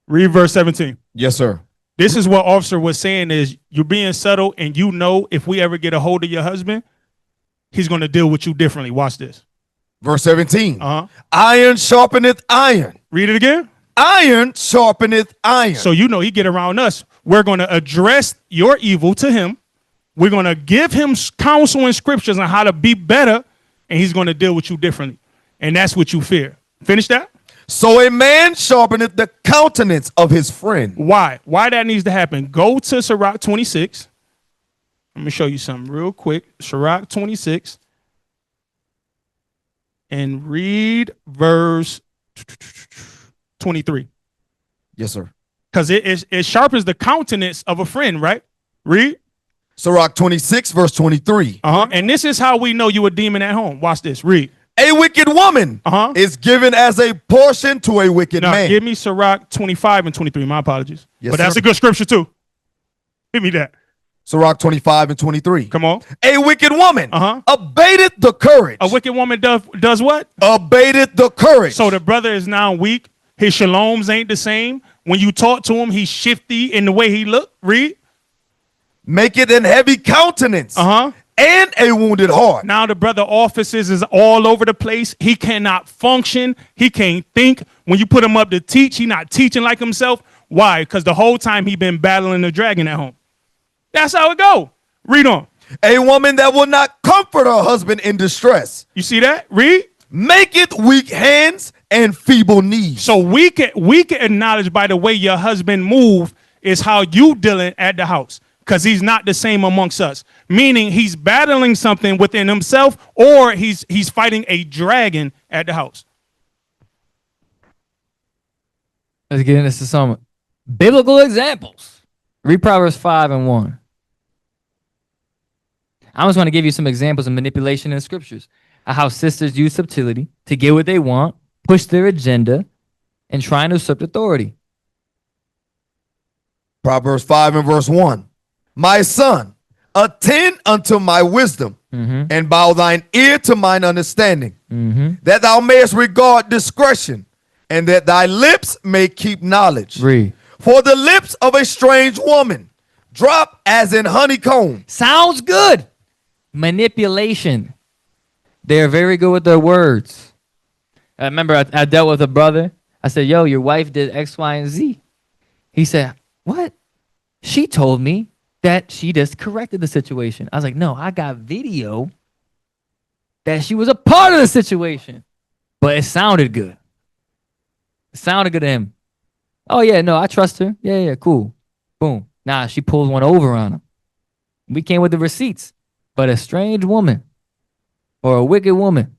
G: Read verse 17.
C: Yes, sir.
G: This is what Officer was saying is you're being subtle and you know if we ever get a hold of your husband, he's going to deal with you differently. Watch this.
C: Verse 17.
G: Uh-huh.
C: Iron sharpeneth iron.
G: Read it again.
C: Iron sharpeneth iron.
G: So you know he get around us. We're going to address your evil to him. We're going to give him counsel and scriptures on how to be better, and he's going to deal with you differently. And that's what you fear. Finish that?
C: So a man sharpeneth the countenance of his friend.
G: Why? Why that needs to happen? Go to Sirach 26. Let me show you something real quick. Sirach 26. And read verse 23.
C: Yes, sir.
G: Because it sharpens the countenance of a friend, right? Read.
C: Sirach 26, verse 23.
G: And this is how we know you a demon at home. Watch this. Read.
C: A wicked woman is given as a portion to a wicked
G: Now,
C: man.
G: give me Sirach 25 and 23. My apologies.
C: Yes,
G: but that's
C: sir.
G: a good scripture too. Give me that.
C: Sirach 25 and 23.
G: Come on.
C: A wicked woman abated the courage.
G: A wicked woman does what?
C: Abated the courage.
G: So the brother is now weak. His shaloms ain't the same. When you talk to him, he's shifty in the way he look. Read.
C: Make it an heavy countenance. And a wounded heart.
G: Now the brother offices is all over the place. He cannot function. He can't think. When you put him up to teach, he not teaching like himself. Why? Because the whole time he been battling the dragon at home. That's how it go. Read on.
C: A woman that will not comfort her husband in distress.
G: You see that? Read.
C: Make it weak hands and feeble knees.
G: So we can acknowledge by the way your husband move is how you dealing at the house. Because he's not the same amongst us. Meaning he's battling something within himself or he's fighting a dragon at the house.
B: Let's get into some biblical examples. Read Proverbs 5 and 1. I just want to give you some examples of manipulation in the scriptures. How sisters use subtlety to get what they want, push their agenda, and try and usurp authority.
C: Proverbs 5 and verse 1. My son, attend unto my wisdom, and bow thine ear to mine understanding, that thou mayest regard discretion, and that thy lips may keep knowledge.
B: Read.
C: For the lips of a strange woman drop as in honeycomb.
B: Sounds good. Manipulation. They're very good with their words. I remember I dealt with a brother. I said, yo, your wife did X, Y, and Z. He said, what? She told me that she just corrected the situation. I was like, no, I got video that she was a part of the situation. But it sounded good. It sounded good to him. Oh, yeah, no, I trust her. Yeah, cool. Boom. Nah, she pulled one over on him. We came with the receipts. But a strange woman or a wicked woman,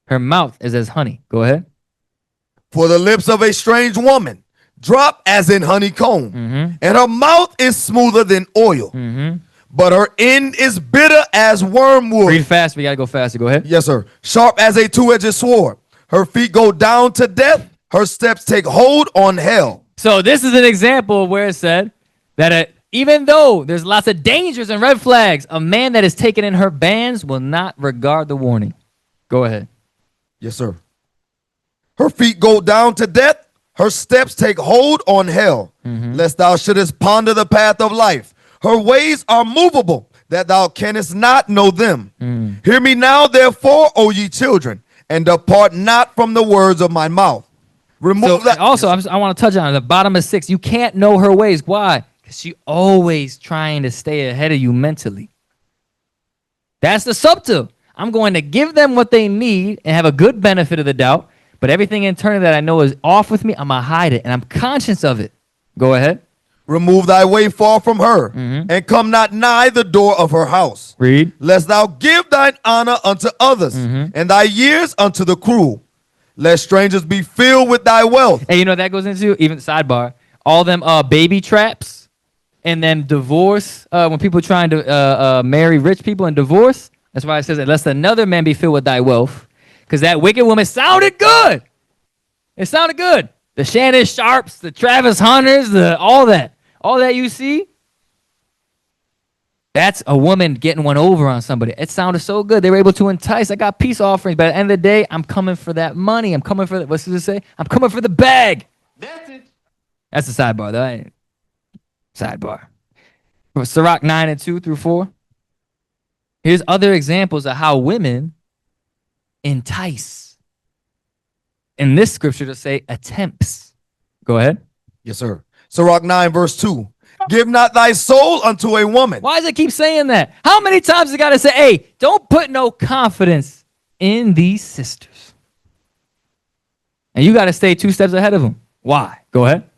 B: her mouth is as honey. Go ahead.
C: For the lips of a strange woman drop as in honeycomb, and her mouth is smoother than oil, but her end is bitter as wormwood.
B: Read fast. We got to go faster. Go ahead.
C: Yes, sir. Sharp as a two-edged sword. Her feet go down to death. Her steps take hold on hell.
B: So this is an example of where it said that even though there's lots of dangers and red flags, a man that is taken in her bands will not regard the warning. Go ahead.
C: Yes, sir. Her feet go down to death. Her steps take hold on hell. Lest thou shouldest ponder the path of life. Her ways are movable, that thou canst not know them. Hear me now, therefore, O ye children, and depart not from the words of my mouth. Remove that.
B: Also, I want to touch on the bottom of 6. You can't know her ways. Why? Because she's always trying to stay ahead of you mentally. That's the subtle. I'm going to give them what they need and have a good benefit of the doubt, but everything internally that I know is off with me, I'm going to hide it, and I'm conscious of it. Go ahead.
C: Remove thy way far from her, and come not nigh the door of her house.
B: Read.
C: Lest thou give thine honor unto others, and thy years unto the cruel. Lest strangers be filled with thy wealth.
B: And you know what that goes into? Even sidebar. All them baby traps, and then divorce. When people trying to marry rich people and divorce. That's why it says that lest another man be filled with thy wealth. Because that wicked woman sounded good. It sounded good. The Shannon Sharps, the Travis Hunters, all that you see, that's a woman getting one over on somebody. It sounded so good. They were able to entice. I got peace offerings, but at the end of the day, I'm coming for that money. I'm coming for what does it say? I'm coming for the bag.
F: That's it.
B: That's the sidebar, though. Sidebar. Sirach 9:2-4. Here's other examples of how women entice. In this scripture to say attempts. Go ahead.
C: Yes, sir. Sirach 9 verse 2. Give not thy soul unto a woman.
B: Why does it keep saying that? How many times you got to say, hey, don't put no confidence in these sisters. And you got to stay 2 steps ahead of them. Why? Go ahead.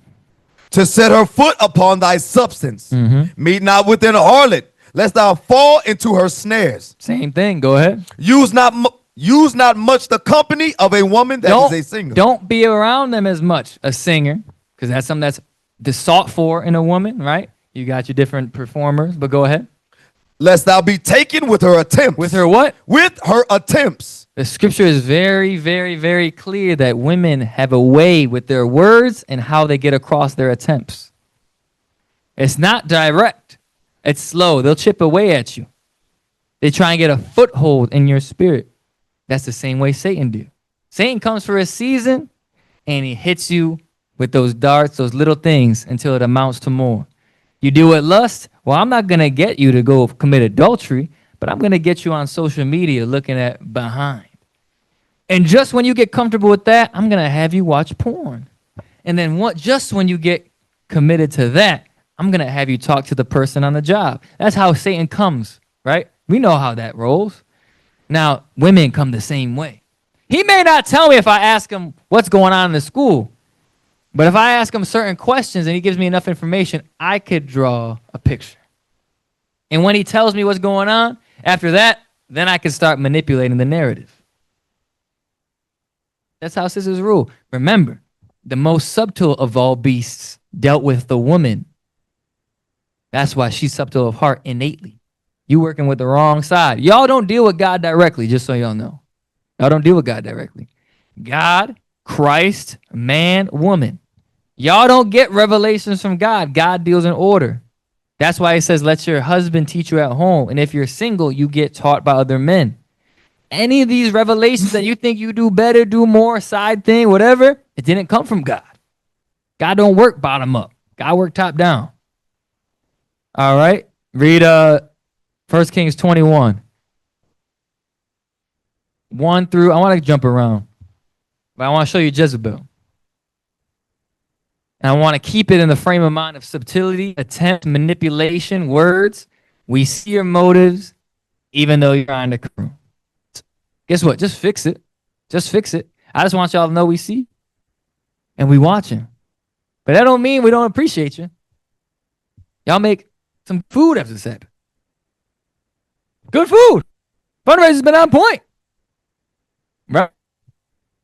C: To set her foot upon thy substance. Meet not with an harlot, lest thou fall into her snares.
B: Same thing. Go ahead.
C: Use not much the company of a woman that is a singer.
B: Don't be around them as much, a singer, because that's something that's sought for in a woman, right? You got your different performers, but go ahead.
C: Lest thou be taken with her attempts.
B: With her what?
C: With her attempts.
B: The scripture is very, very, very clear that women have a way with their words and how they get across their attempts. It's not direct. It's slow. They'll chip away at you. They try and get a foothold in your spirit. That's the same way Satan do. Satan comes for a season, and he hits you with those darts, those little things, until it amounts to more. You do it lust. Well, I'm not going to get you to go commit adultery, but I'm going to get you on social media looking at behind. And just when you get comfortable with that, I'm going to have you watch porn. And then just when you get committed to that, I'm going to have you talk to the person on the job. That's how Satan comes, right? We know how that rolls. Now, women come the same way. He may not tell me if I ask him what's going on in the school, but if I ask him certain questions and he gives me enough information, I could draw a picture. And when he tells me what's going on, after that, then I can start manipulating the narrative. That's how sisters rule. Remember, the most subtle of all beasts dealt with the woman. That's why she's subtle of heart innately. You working with the wrong side. Y'all don't deal with God directly, just so y'all know. Y'all don't deal with God directly. God, Christ, man, woman. Y'all don't get revelations from God. God deals in order. That's why he says, let your husband teach you at home. And if you're single, you get taught by other men. Any of these revelations that you think you do better, do more, side thing, whatever, it didn't come from God. God don't work bottom up. God work top down. All right. Read 1 Kings 21. 1 through, I want to jump around, but I want to show you Jezebel. And I want to keep it in the frame of mind of subtlety, attempt, manipulation, words. We see your motives, even though you're trying to come. Guess what? Just fix it. Just fix it. I just want y'all to know we see and we watching. But that don't mean we don't appreciate you. Y'all make some food after this happened. Good food. Fundraiser's been on point. Right?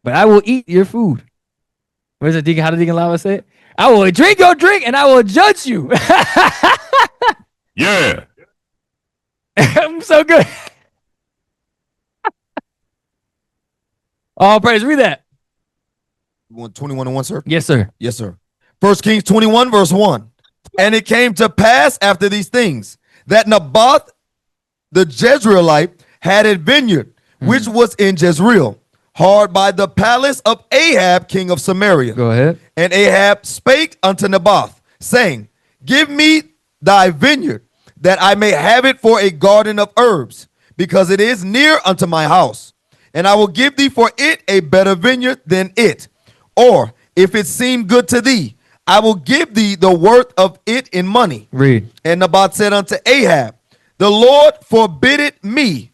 B: But I will eat your food. What is it, Deacon? How did Deacon Lava say it? I will drink your drink and I will judge you.
A: Yeah.
B: I'm so good. All praise. Read that.
C: You want 21 and 1, sir?
B: Yes, sir.
C: Yes, sir. 1 Kings 21, verse 1. And it came to pass after these things that Naboth the Jezreelite had a vineyard, which was in Jezreel, hard by the palace of Ahab, king of Samaria.
B: Go ahead.
C: And Ahab spake unto Naboth, saying, Give me thy vineyard, that I may have it for a garden of herbs, because it is near unto my house. And I will give thee for it a better vineyard than it. Or, if it seem good to thee, I will give thee the worth of it in money.
B: Read.
C: And Naboth said unto Ahab, The Lord forbid it me,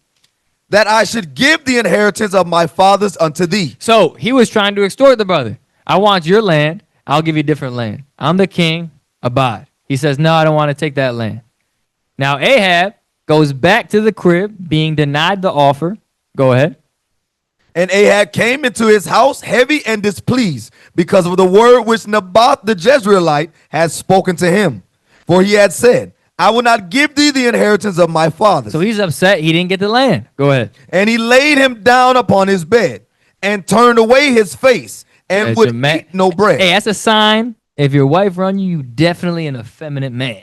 C: that I should give the inheritance of my fathers unto thee.
B: So he was trying to extort the brother. I want your land. I'll give you different land. I'm the king. Abide. He says, no, I don't want to take that land. Now Ahab goes back to the crib, being denied the offer. Go ahead.
C: And Ahab came into his house heavy and displeased, because of the word which Naboth the Jezreelite had spoken to him. For he had said, I will not give thee the inheritance of my fathers.
B: So he's upset he didn't get the land. Go ahead.
C: And he laid him down upon his bed, and turned away his face, and would eat no bread.
B: Hey, that's a sign. If your wife run you, you definitely an effeminate man.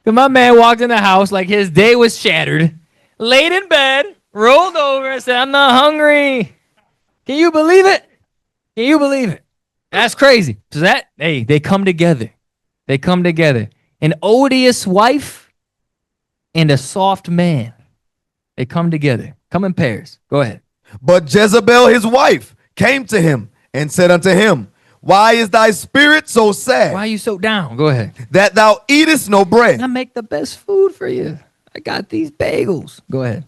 B: Because my man walked in the house like his day was shattered, laid in bed, rolled over, and said, I'm not hungry. Can you believe it? Can you believe it? That's crazy. So they come together. They come together. An odious wife and a soft man. They come together. Come in pairs. Go ahead.
C: But Jezebel his wife came to him and said unto him, Why is thy spirit so sad?
B: Why are you so down? Go ahead.
C: That thou eatest no bread?
B: I make the best food for you. I got these bagels. Go ahead.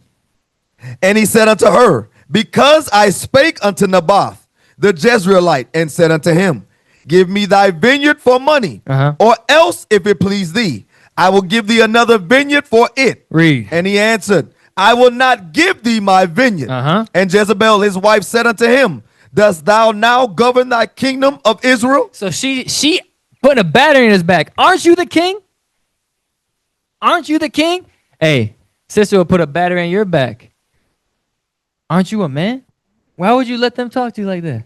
C: And he said unto her, Because I spake unto Naboth the Jezreelite, and said unto him, Give me thy vineyard for money, or else, if it please thee, I will give thee another vineyard for it.
B: Read.
C: And he answered, I will not give thee my vineyard. And Jezebel his wife said unto him, Dost thou now govern thy kingdom of Israel?
B: So she put a battery in his back. Aren't you the king? Aren't you the king? Hey, sister will put a battery in your back. Aren't you a man? Why would you let them talk to you like that?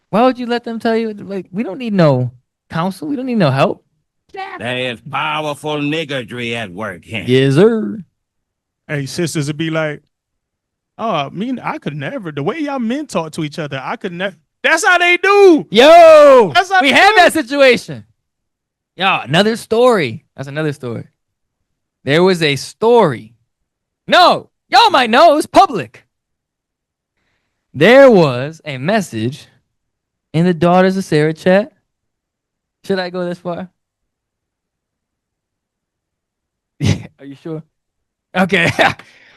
B: Why would you let them tell you, like, we don't need no counsel. We don't need no help.
H: There is powerful niggardry at work here.
B: Yes, sir.
G: Hey, sisters would be like, oh, I could never. The way y'all men talk to each other, I could never. That's how they do.
B: Yo,
G: That's how
B: we
G: they
B: had
G: do.
B: that situation. Yo, another story. That's another story. There was a story. No, y'all might know. It was public. There was a message in the Daughters of Sarah chat. Should I go this far? Yeah, are you sure? Okay.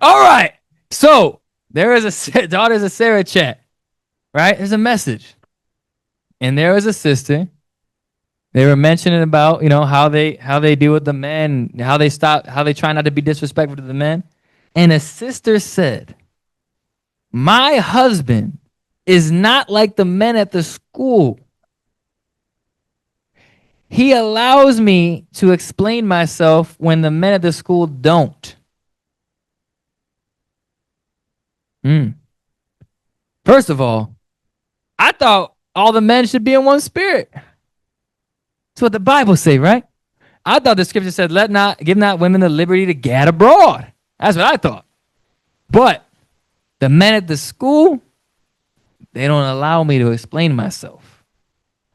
B: All right. So there is a Daughters of Sarah chat, right? There's a message. And there was a sister. They were mentioning about, how they deal with the men, how they try not to be disrespectful to the men. And a sister said, my husband is not like the men at the school. He allows me to explain myself when the men at the school don't. First of all, I thought all the men should be in one spirit. That's what the Bible say, right? I thought the scripture said, give not women the liberty to gad abroad. That's what I thought. But the men at the school, they don't allow me to explain myself.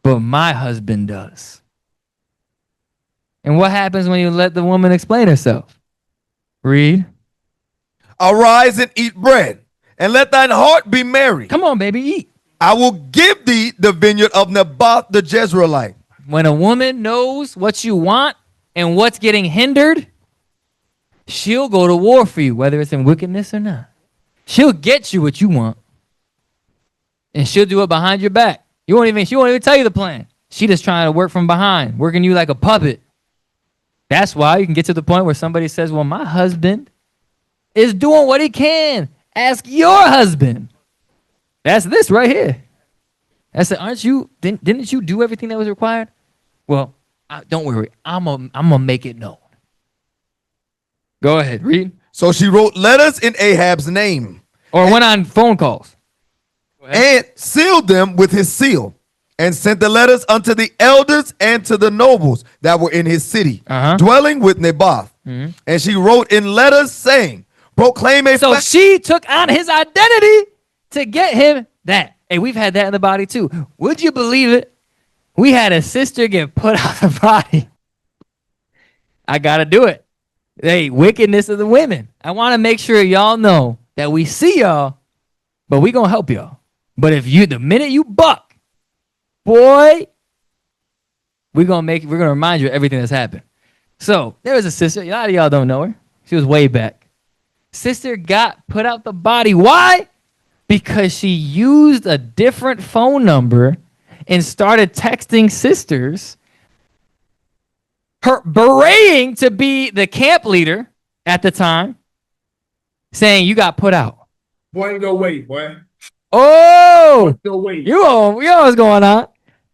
B: But my husband does. And what happens when you let the woman explain herself? Read.
C: Arise and eat bread, and let thine heart be merry.
B: Come on, baby, eat.
C: I will give thee the vineyard of Naboth the Jezreelite.
B: When a woman knows what you want and what's getting hindered, she'll go to war for you, whether it's in wickedness or not. She'll get you what you want. And she'll do it behind your back. She won't even tell you the plan. She just trying to work from behind, working you like a puppet. That's why you can get to the point where somebody says, well, my husband is doing what he can. Ask your husband. That's this right here. That's it. Didn't you do everything that was required? Well, don't worry. I'm gonna make it known. Go ahead, read.
C: So she wrote letters in Ahab's name.
B: Or went on phone calls.
C: And sealed them with his seal. And sent the letters unto the elders and to the nobles that were in his city, dwelling with Naboth. And she wrote in letters saying, proclaim a
B: So she took on his identity to get him That. Hey, we've had that in the body too. Would you believe it? We had a sister get put out of the body. I got to do it. Hey, wickedness of the women. I want to make sure y'all know that we see y'all, but we going to help y'all. But if the minute you buck, boy, we're going to remind you of everything that's happened. So there was a sister. A lot of y'all don't know her. She was way back. Sister got put out the body. Why? Because she used a different phone number and started texting sisters, her berating to be the camp leader at the time, saying you got put out.
I: Boy, ain't no way, boy.
B: Oh,
I: No way.
B: you know what's going on.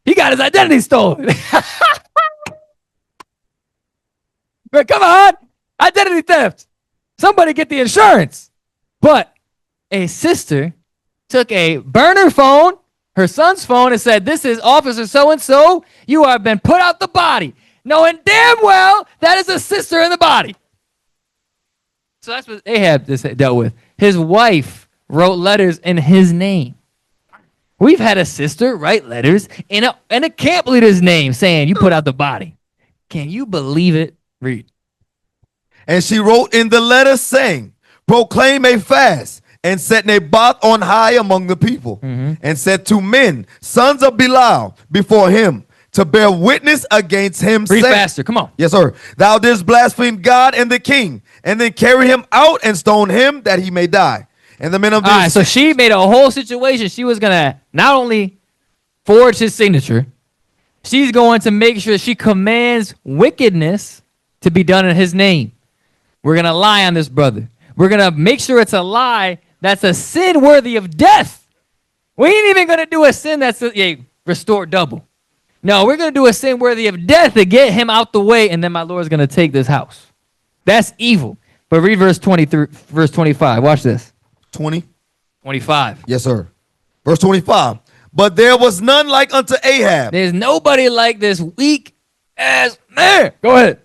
B: He got his identity stolen. But come on, identity theft. Somebody get the insurance. But a sister took a burner phone, her son's phone, and said, this is Officer so-and-so. You have been put out the body. Knowing damn well that is a sister in the body. So that's what Ahab just dealt with. His wife wrote letters in his name. We've had a sister write letters in a camp leader's name saying, you put out the body. Can you believe it? Read.
C: And she wrote in the letter saying, proclaim a fast and set Naboth on high among the people, and said to men, sons of Belial, before him, to bear witness against him.
B: Read faster, come on.
C: Yes, sir. Thou didst blaspheme God and the king, and then carry him out and stone him that he may die. And the men of this.
B: All right, so she made a whole situation. She was going to not only forge his signature, she's going to make sure she commands wickedness to be done in his name. We're going to lie on this brother. We're going to make sure it's a lie that's a sin worthy of death. We ain't even going to do a sin that's restored double. No, we're going to do a sin worthy of death to get him out the way, and then my Lord's going to take this house. That's evil. But read verse 25. Watch this.
C: 25. Yes, sir. Verse 25. But there was none like unto Ahab.
B: There's nobody like this weak ass man. Go ahead.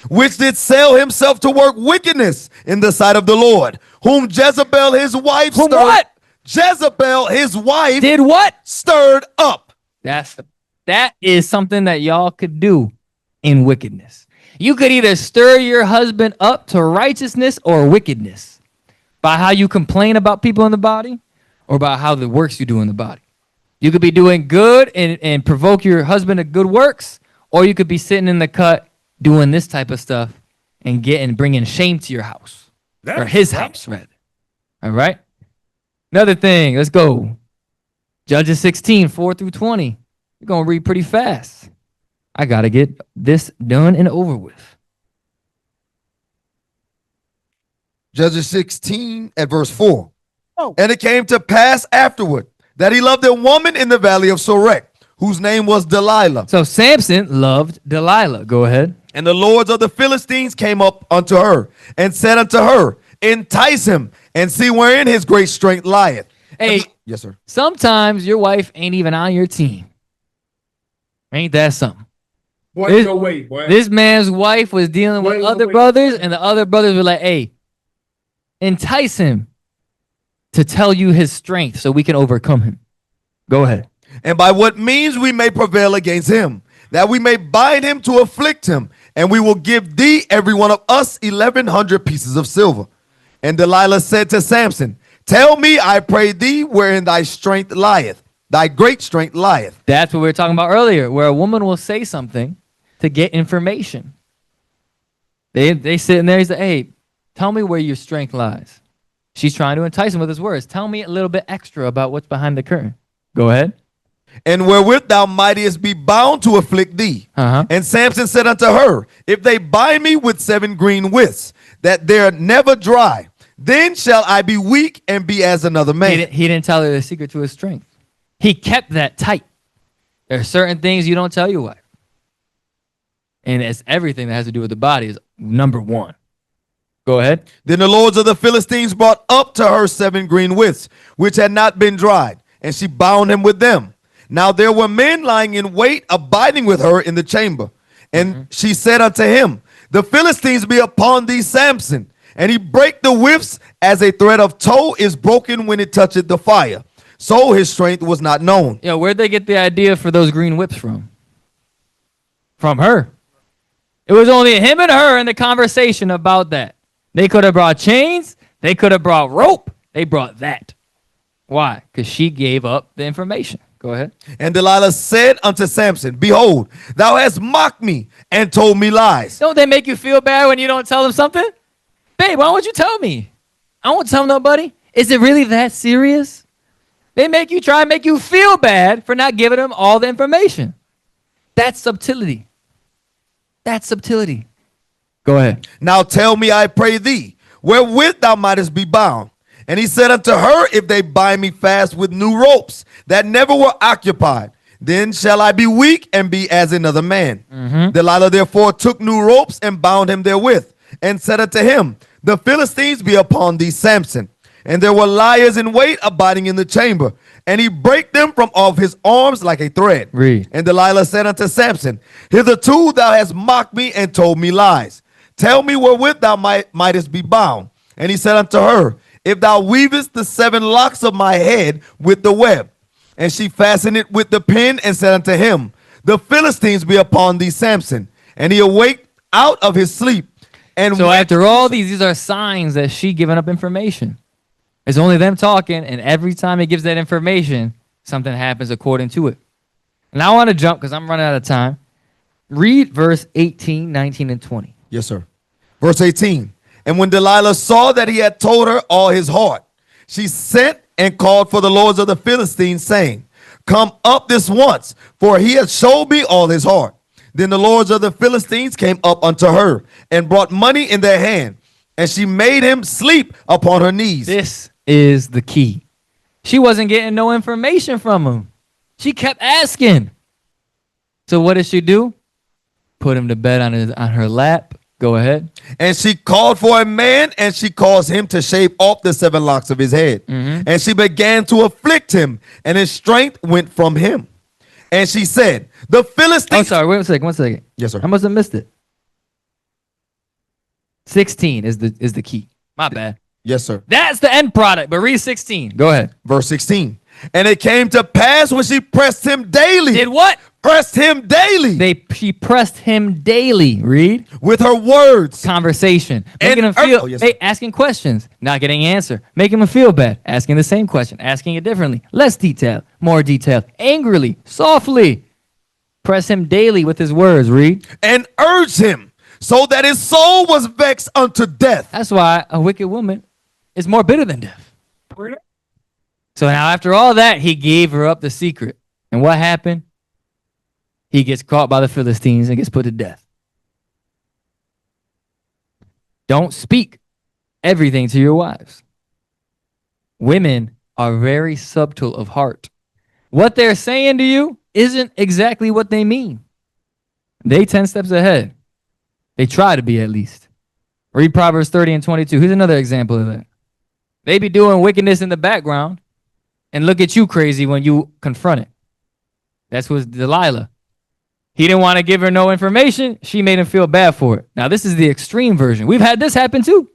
C: Which did sell himself to work wickedness in the sight of the Lord, whom Jezebel his wife Jezebel his wife
B: did what?
C: Stirred up.
B: That is something that y'all could do in wickedness. You could either stir your husband up to righteousness or wickedness by how you complain about people in the body or by how the works you do in the body. You could be doing good and provoke your husband to good works, or you could be sitting in the cut doing this type of stuff and bringing shame to your house or his house, rather. All right. Another thing. Let's go. Judges 16, 4 through 20. You're going to read pretty fast. I got to get this done and over with.
C: Judges 16 at verse 4. And it came to pass afterward that he loved a woman in the valley of Sorek, whose name was Delilah.
B: So Samson loved Delilah. Go ahead.
C: And the lords of the Philistines came up unto her and said unto her, entice him and see wherein his great strength lieth.
B: Hey,
C: yes, sir.
B: Sometimes your wife ain't even on your team. Ain't that something?
I: Boy, no way, boy.
B: This man's wife was dealing with other brothers, and the other brothers were like, hey, entice him to tell you his strength so we can overcome him. Go ahead.
C: And by what means we may prevail against him, that we may bind him to afflict him, and we will give thee every one of us 1,100 pieces of silver. And Delilah said to Samson, tell me, I pray thee, wherein thy strength lieth, thy great strength lieth.
B: That's what we were talking about earlier, where a woman will say something to get information. They sit in there, he's like, hey, tell me where your strength lies. She's trying to entice him with his words. Tell me a little bit extra about what's behind the curtain. Go ahead.
C: And wherewith thou mightest be bound to afflict thee. And Samson said unto her, if they bind me with 7 green withs, that they're never dry, then shall I be weak and be as another man.
B: He didn't tell her the secret to his strength. He kept that tight. There are certain things you don't tell your wife. And it's everything that has to do with the body is number one. Go ahead.
C: Then the lords of the Philistines brought up to her 7 green withs, which had not been dried, and she bound him with them. Now there were men lying in wait, abiding with her in the chamber. And she said unto him, the Philistines be upon thee, Samson. And he brake the withs as a thread of tow is broken when it toucheth the fire. so his strength was not known.
B: Yo, where'd they get the idea for those green whips from? From her. It was only him and her in the conversation about that. They could have brought chains. They could have brought rope. They brought that. Why? Because she gave up the information. Go ahead.
C: And Delilah said unto Samson, behold, thou hast mocked me and told me lies.
B: Don't they make you feel bad when you don't tell them something? Babe, why won't you tell me? I won't tell nobody. Is it really that serious? They make you try and make you feel bad for not giving them all the information. That's subtlety. That's subtlety. Go ahead.
C: Now tell me, I pray thee, wherewith thou mightest be bound. And he said unto her, if they bind me fast with new ropes that never were occupied, then shall I be weak and be as another man. Delilah therefore took new ropes and bound him therewith, and said unto him, the Philistines be upon thee, Samson. And there were liars in wait abiding in the chamber, and he brake them from off his arms like a thread.
B: Read.
C: And Delilah said unto Samson, hitherto thou hast mocked me and told me lies. Tell me wherewith thou mightest be bound. And he said unto her, if thou weavest the 7 locks of my head with the web. And she fastened it with the pin and said unto him, the Philistines be upon thee, Samson. And he awaked out of his sleep. And
B: so after all these are signs that she giving up information. It's only them talking, and every time he gives that information, something happens according to it. And I want to jump because I'm running out of time. Read verse 18, 19, and 20.
C: Yes, sir. Verse 18. And when Delilah saw that he had told her all his heart, she sent and called for the lords of the Philistines, saying, come up this once, for he hath showed me all his heart. Then the lords of the Philistines came up unto her and brought money in their hand, and she made him sleep upon her knees.
B: This is the key. She wasn't getting no information from him. She kept asking. So what did she do? Put him to bed on her lap. Go ahead.
C: And she called for a man, and she caused him to shave off the 7 locks of his head. And she began to afflict him, and his strength went from him. And she said, the Philistines...
B: Oh, sorry. Wait one second.
C: Yes, sir.
B: I must have missed it. 16 is the key. My bad.
C: Yes, sir.
B: That's the end product, but read 16. Go ahead.
C: Verse 16. And it came to pass when she pressed him daily.
B: Did what?
C: Pressed him daily.
B: She pressed him daily. Read.
C: With her words.
B: Conversation. Making him feel, asking questions, not getting an answer. Making him feel bad. Asking the same question. Asking it differently. Less detail. More detail. Angrily. Softly. Press him daily with his words. Read.
C: And urged him so that his soul was vexed unto death.
B: That's why a wicked woman is more bitter than death. So now after all that, he gave her up the secret. And what happened? He gets caught by the Philistines and gets put to death. Don't speak everything to your wives. Women are very subtle of heart. What they're saying to you isn't exactly what they mean. They 10 steps ahead. They try to be, at least. Read Proverbs 30 and 22. Here's another example of that. They be doing wickedness in the background and look at you crazy when you confront it. That's what Delilah. He didn't want to give her no information. She made him feel bad for it. Now, this is the extreme version. We've had this happen too.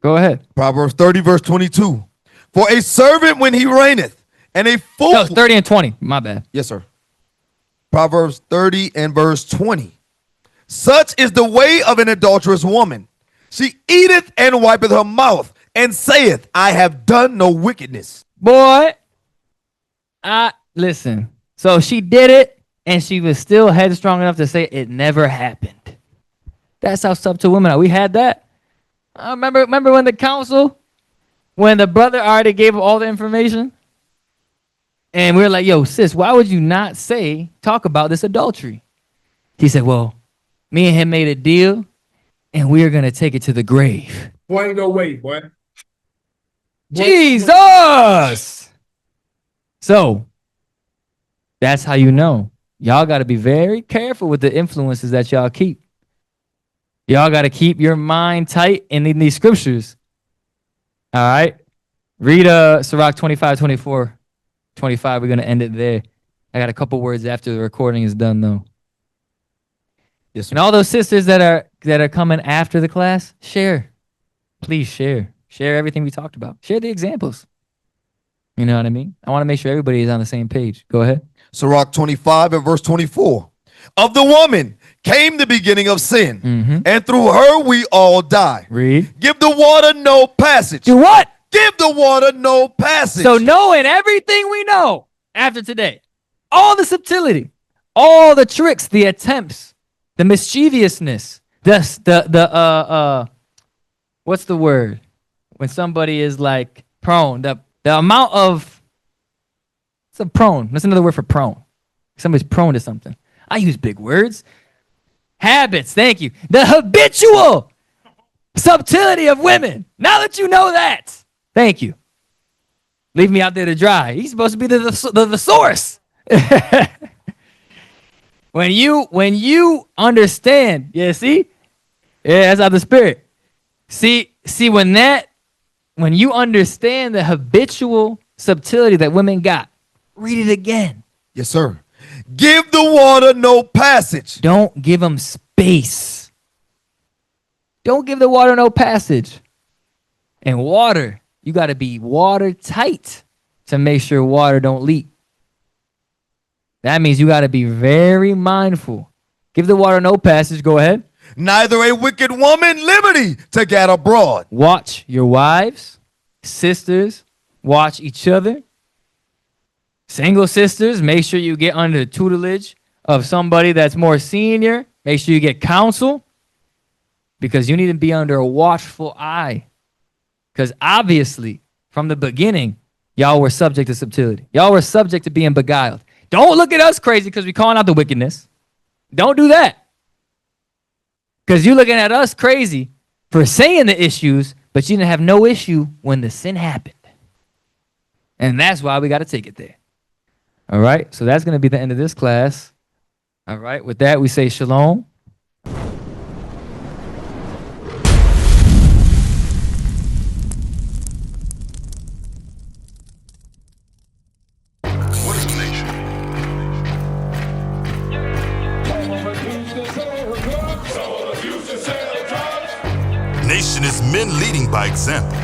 B: Go ahead.
C: Proverbs 30, verse 22. For a servant when he reigneth, and a fool...
B: No, 30 and 20. My bad.
C: Yes, sir. Proverbs 30 and verse 20. Such is the way of an adulterous woman. She eateth and wipeth her mouth, and saith, I have done no wickedness.
B: Boy, listen. So she did it, and she was still headstrong enough to say it never happened. That's how subtle women are. We had that. Remember when the council, when the brother already gave all the information? And we were like, yo, sis, why would you not talk about this adultery? He said, well, me and him made a deal, and we are going to take it to the grave.
I: Boy, ain't no way, boy.
B: Jesus! So, that's how you know. Y'all got to be very careful with the influences that y'all keep. Y'all got to keep your mind tight in these scriptures. All right? Read Sirach 25, 24, 25. We're going to end it there. I got a couple words after the recording is done, though.
C: Yes, sir.
B: And all those sisters that are coming after the class, share. Please share. Share everything we talked about. Share the examples. You know what I mean? I want to make sure everybody is on the same page. Go ahead.
C: Sirach 25 and verse 24. Of the woman came the beginning of sin, and through her we all die.
B: Read.
C: Give the water no passage.
B: Do what?
C: Give the water no passage.
B: So knowing everything we know after today, all the subtlety, all the tricks, the attempts, the mischievousness, the what's the word? When somebody is like prone, the amount of, it's a prone. That's another word for prone. Somebody's prone to something. I use big words. Habits, thank you. The habitual subtlety of women. Now that you know that, thank you. Leave me out there to dry. He's supposed to be the source. When you understand, yeah, see? Yeah, that's out the spirit. See when you understand the habitual subtlety that women got, read it again.
C: Yes, sir. Give the water no passage.
B: Don't give them space. Don't give the water no passage. And water, you got to be watertight to make sure water don't leak. That means you got to be very mindful. Give the water no passage. Go ahead.
C: Neither a wicked woman liberty to get abroad.
B: Watch your wives, sisters, watch each other. Single sisters, make sure you get under the tutelage of somebody that's more senior. Make sure you get counsel because you need to be under a watchful eye. Because obviously, from the beginning, y'all were subject to subtlety. Y'all were subject to being beguiled. Don't look at us crazy because we're calling out the wickedness. Don't do that. Because you're looking at us crazy for saying the issues, but you didn't have no issue when the sin happened. And that's why we got to take it there. All right, so that's going to be the end of this class. All right, with that, we say shalom.
J: Nation is men leading by example.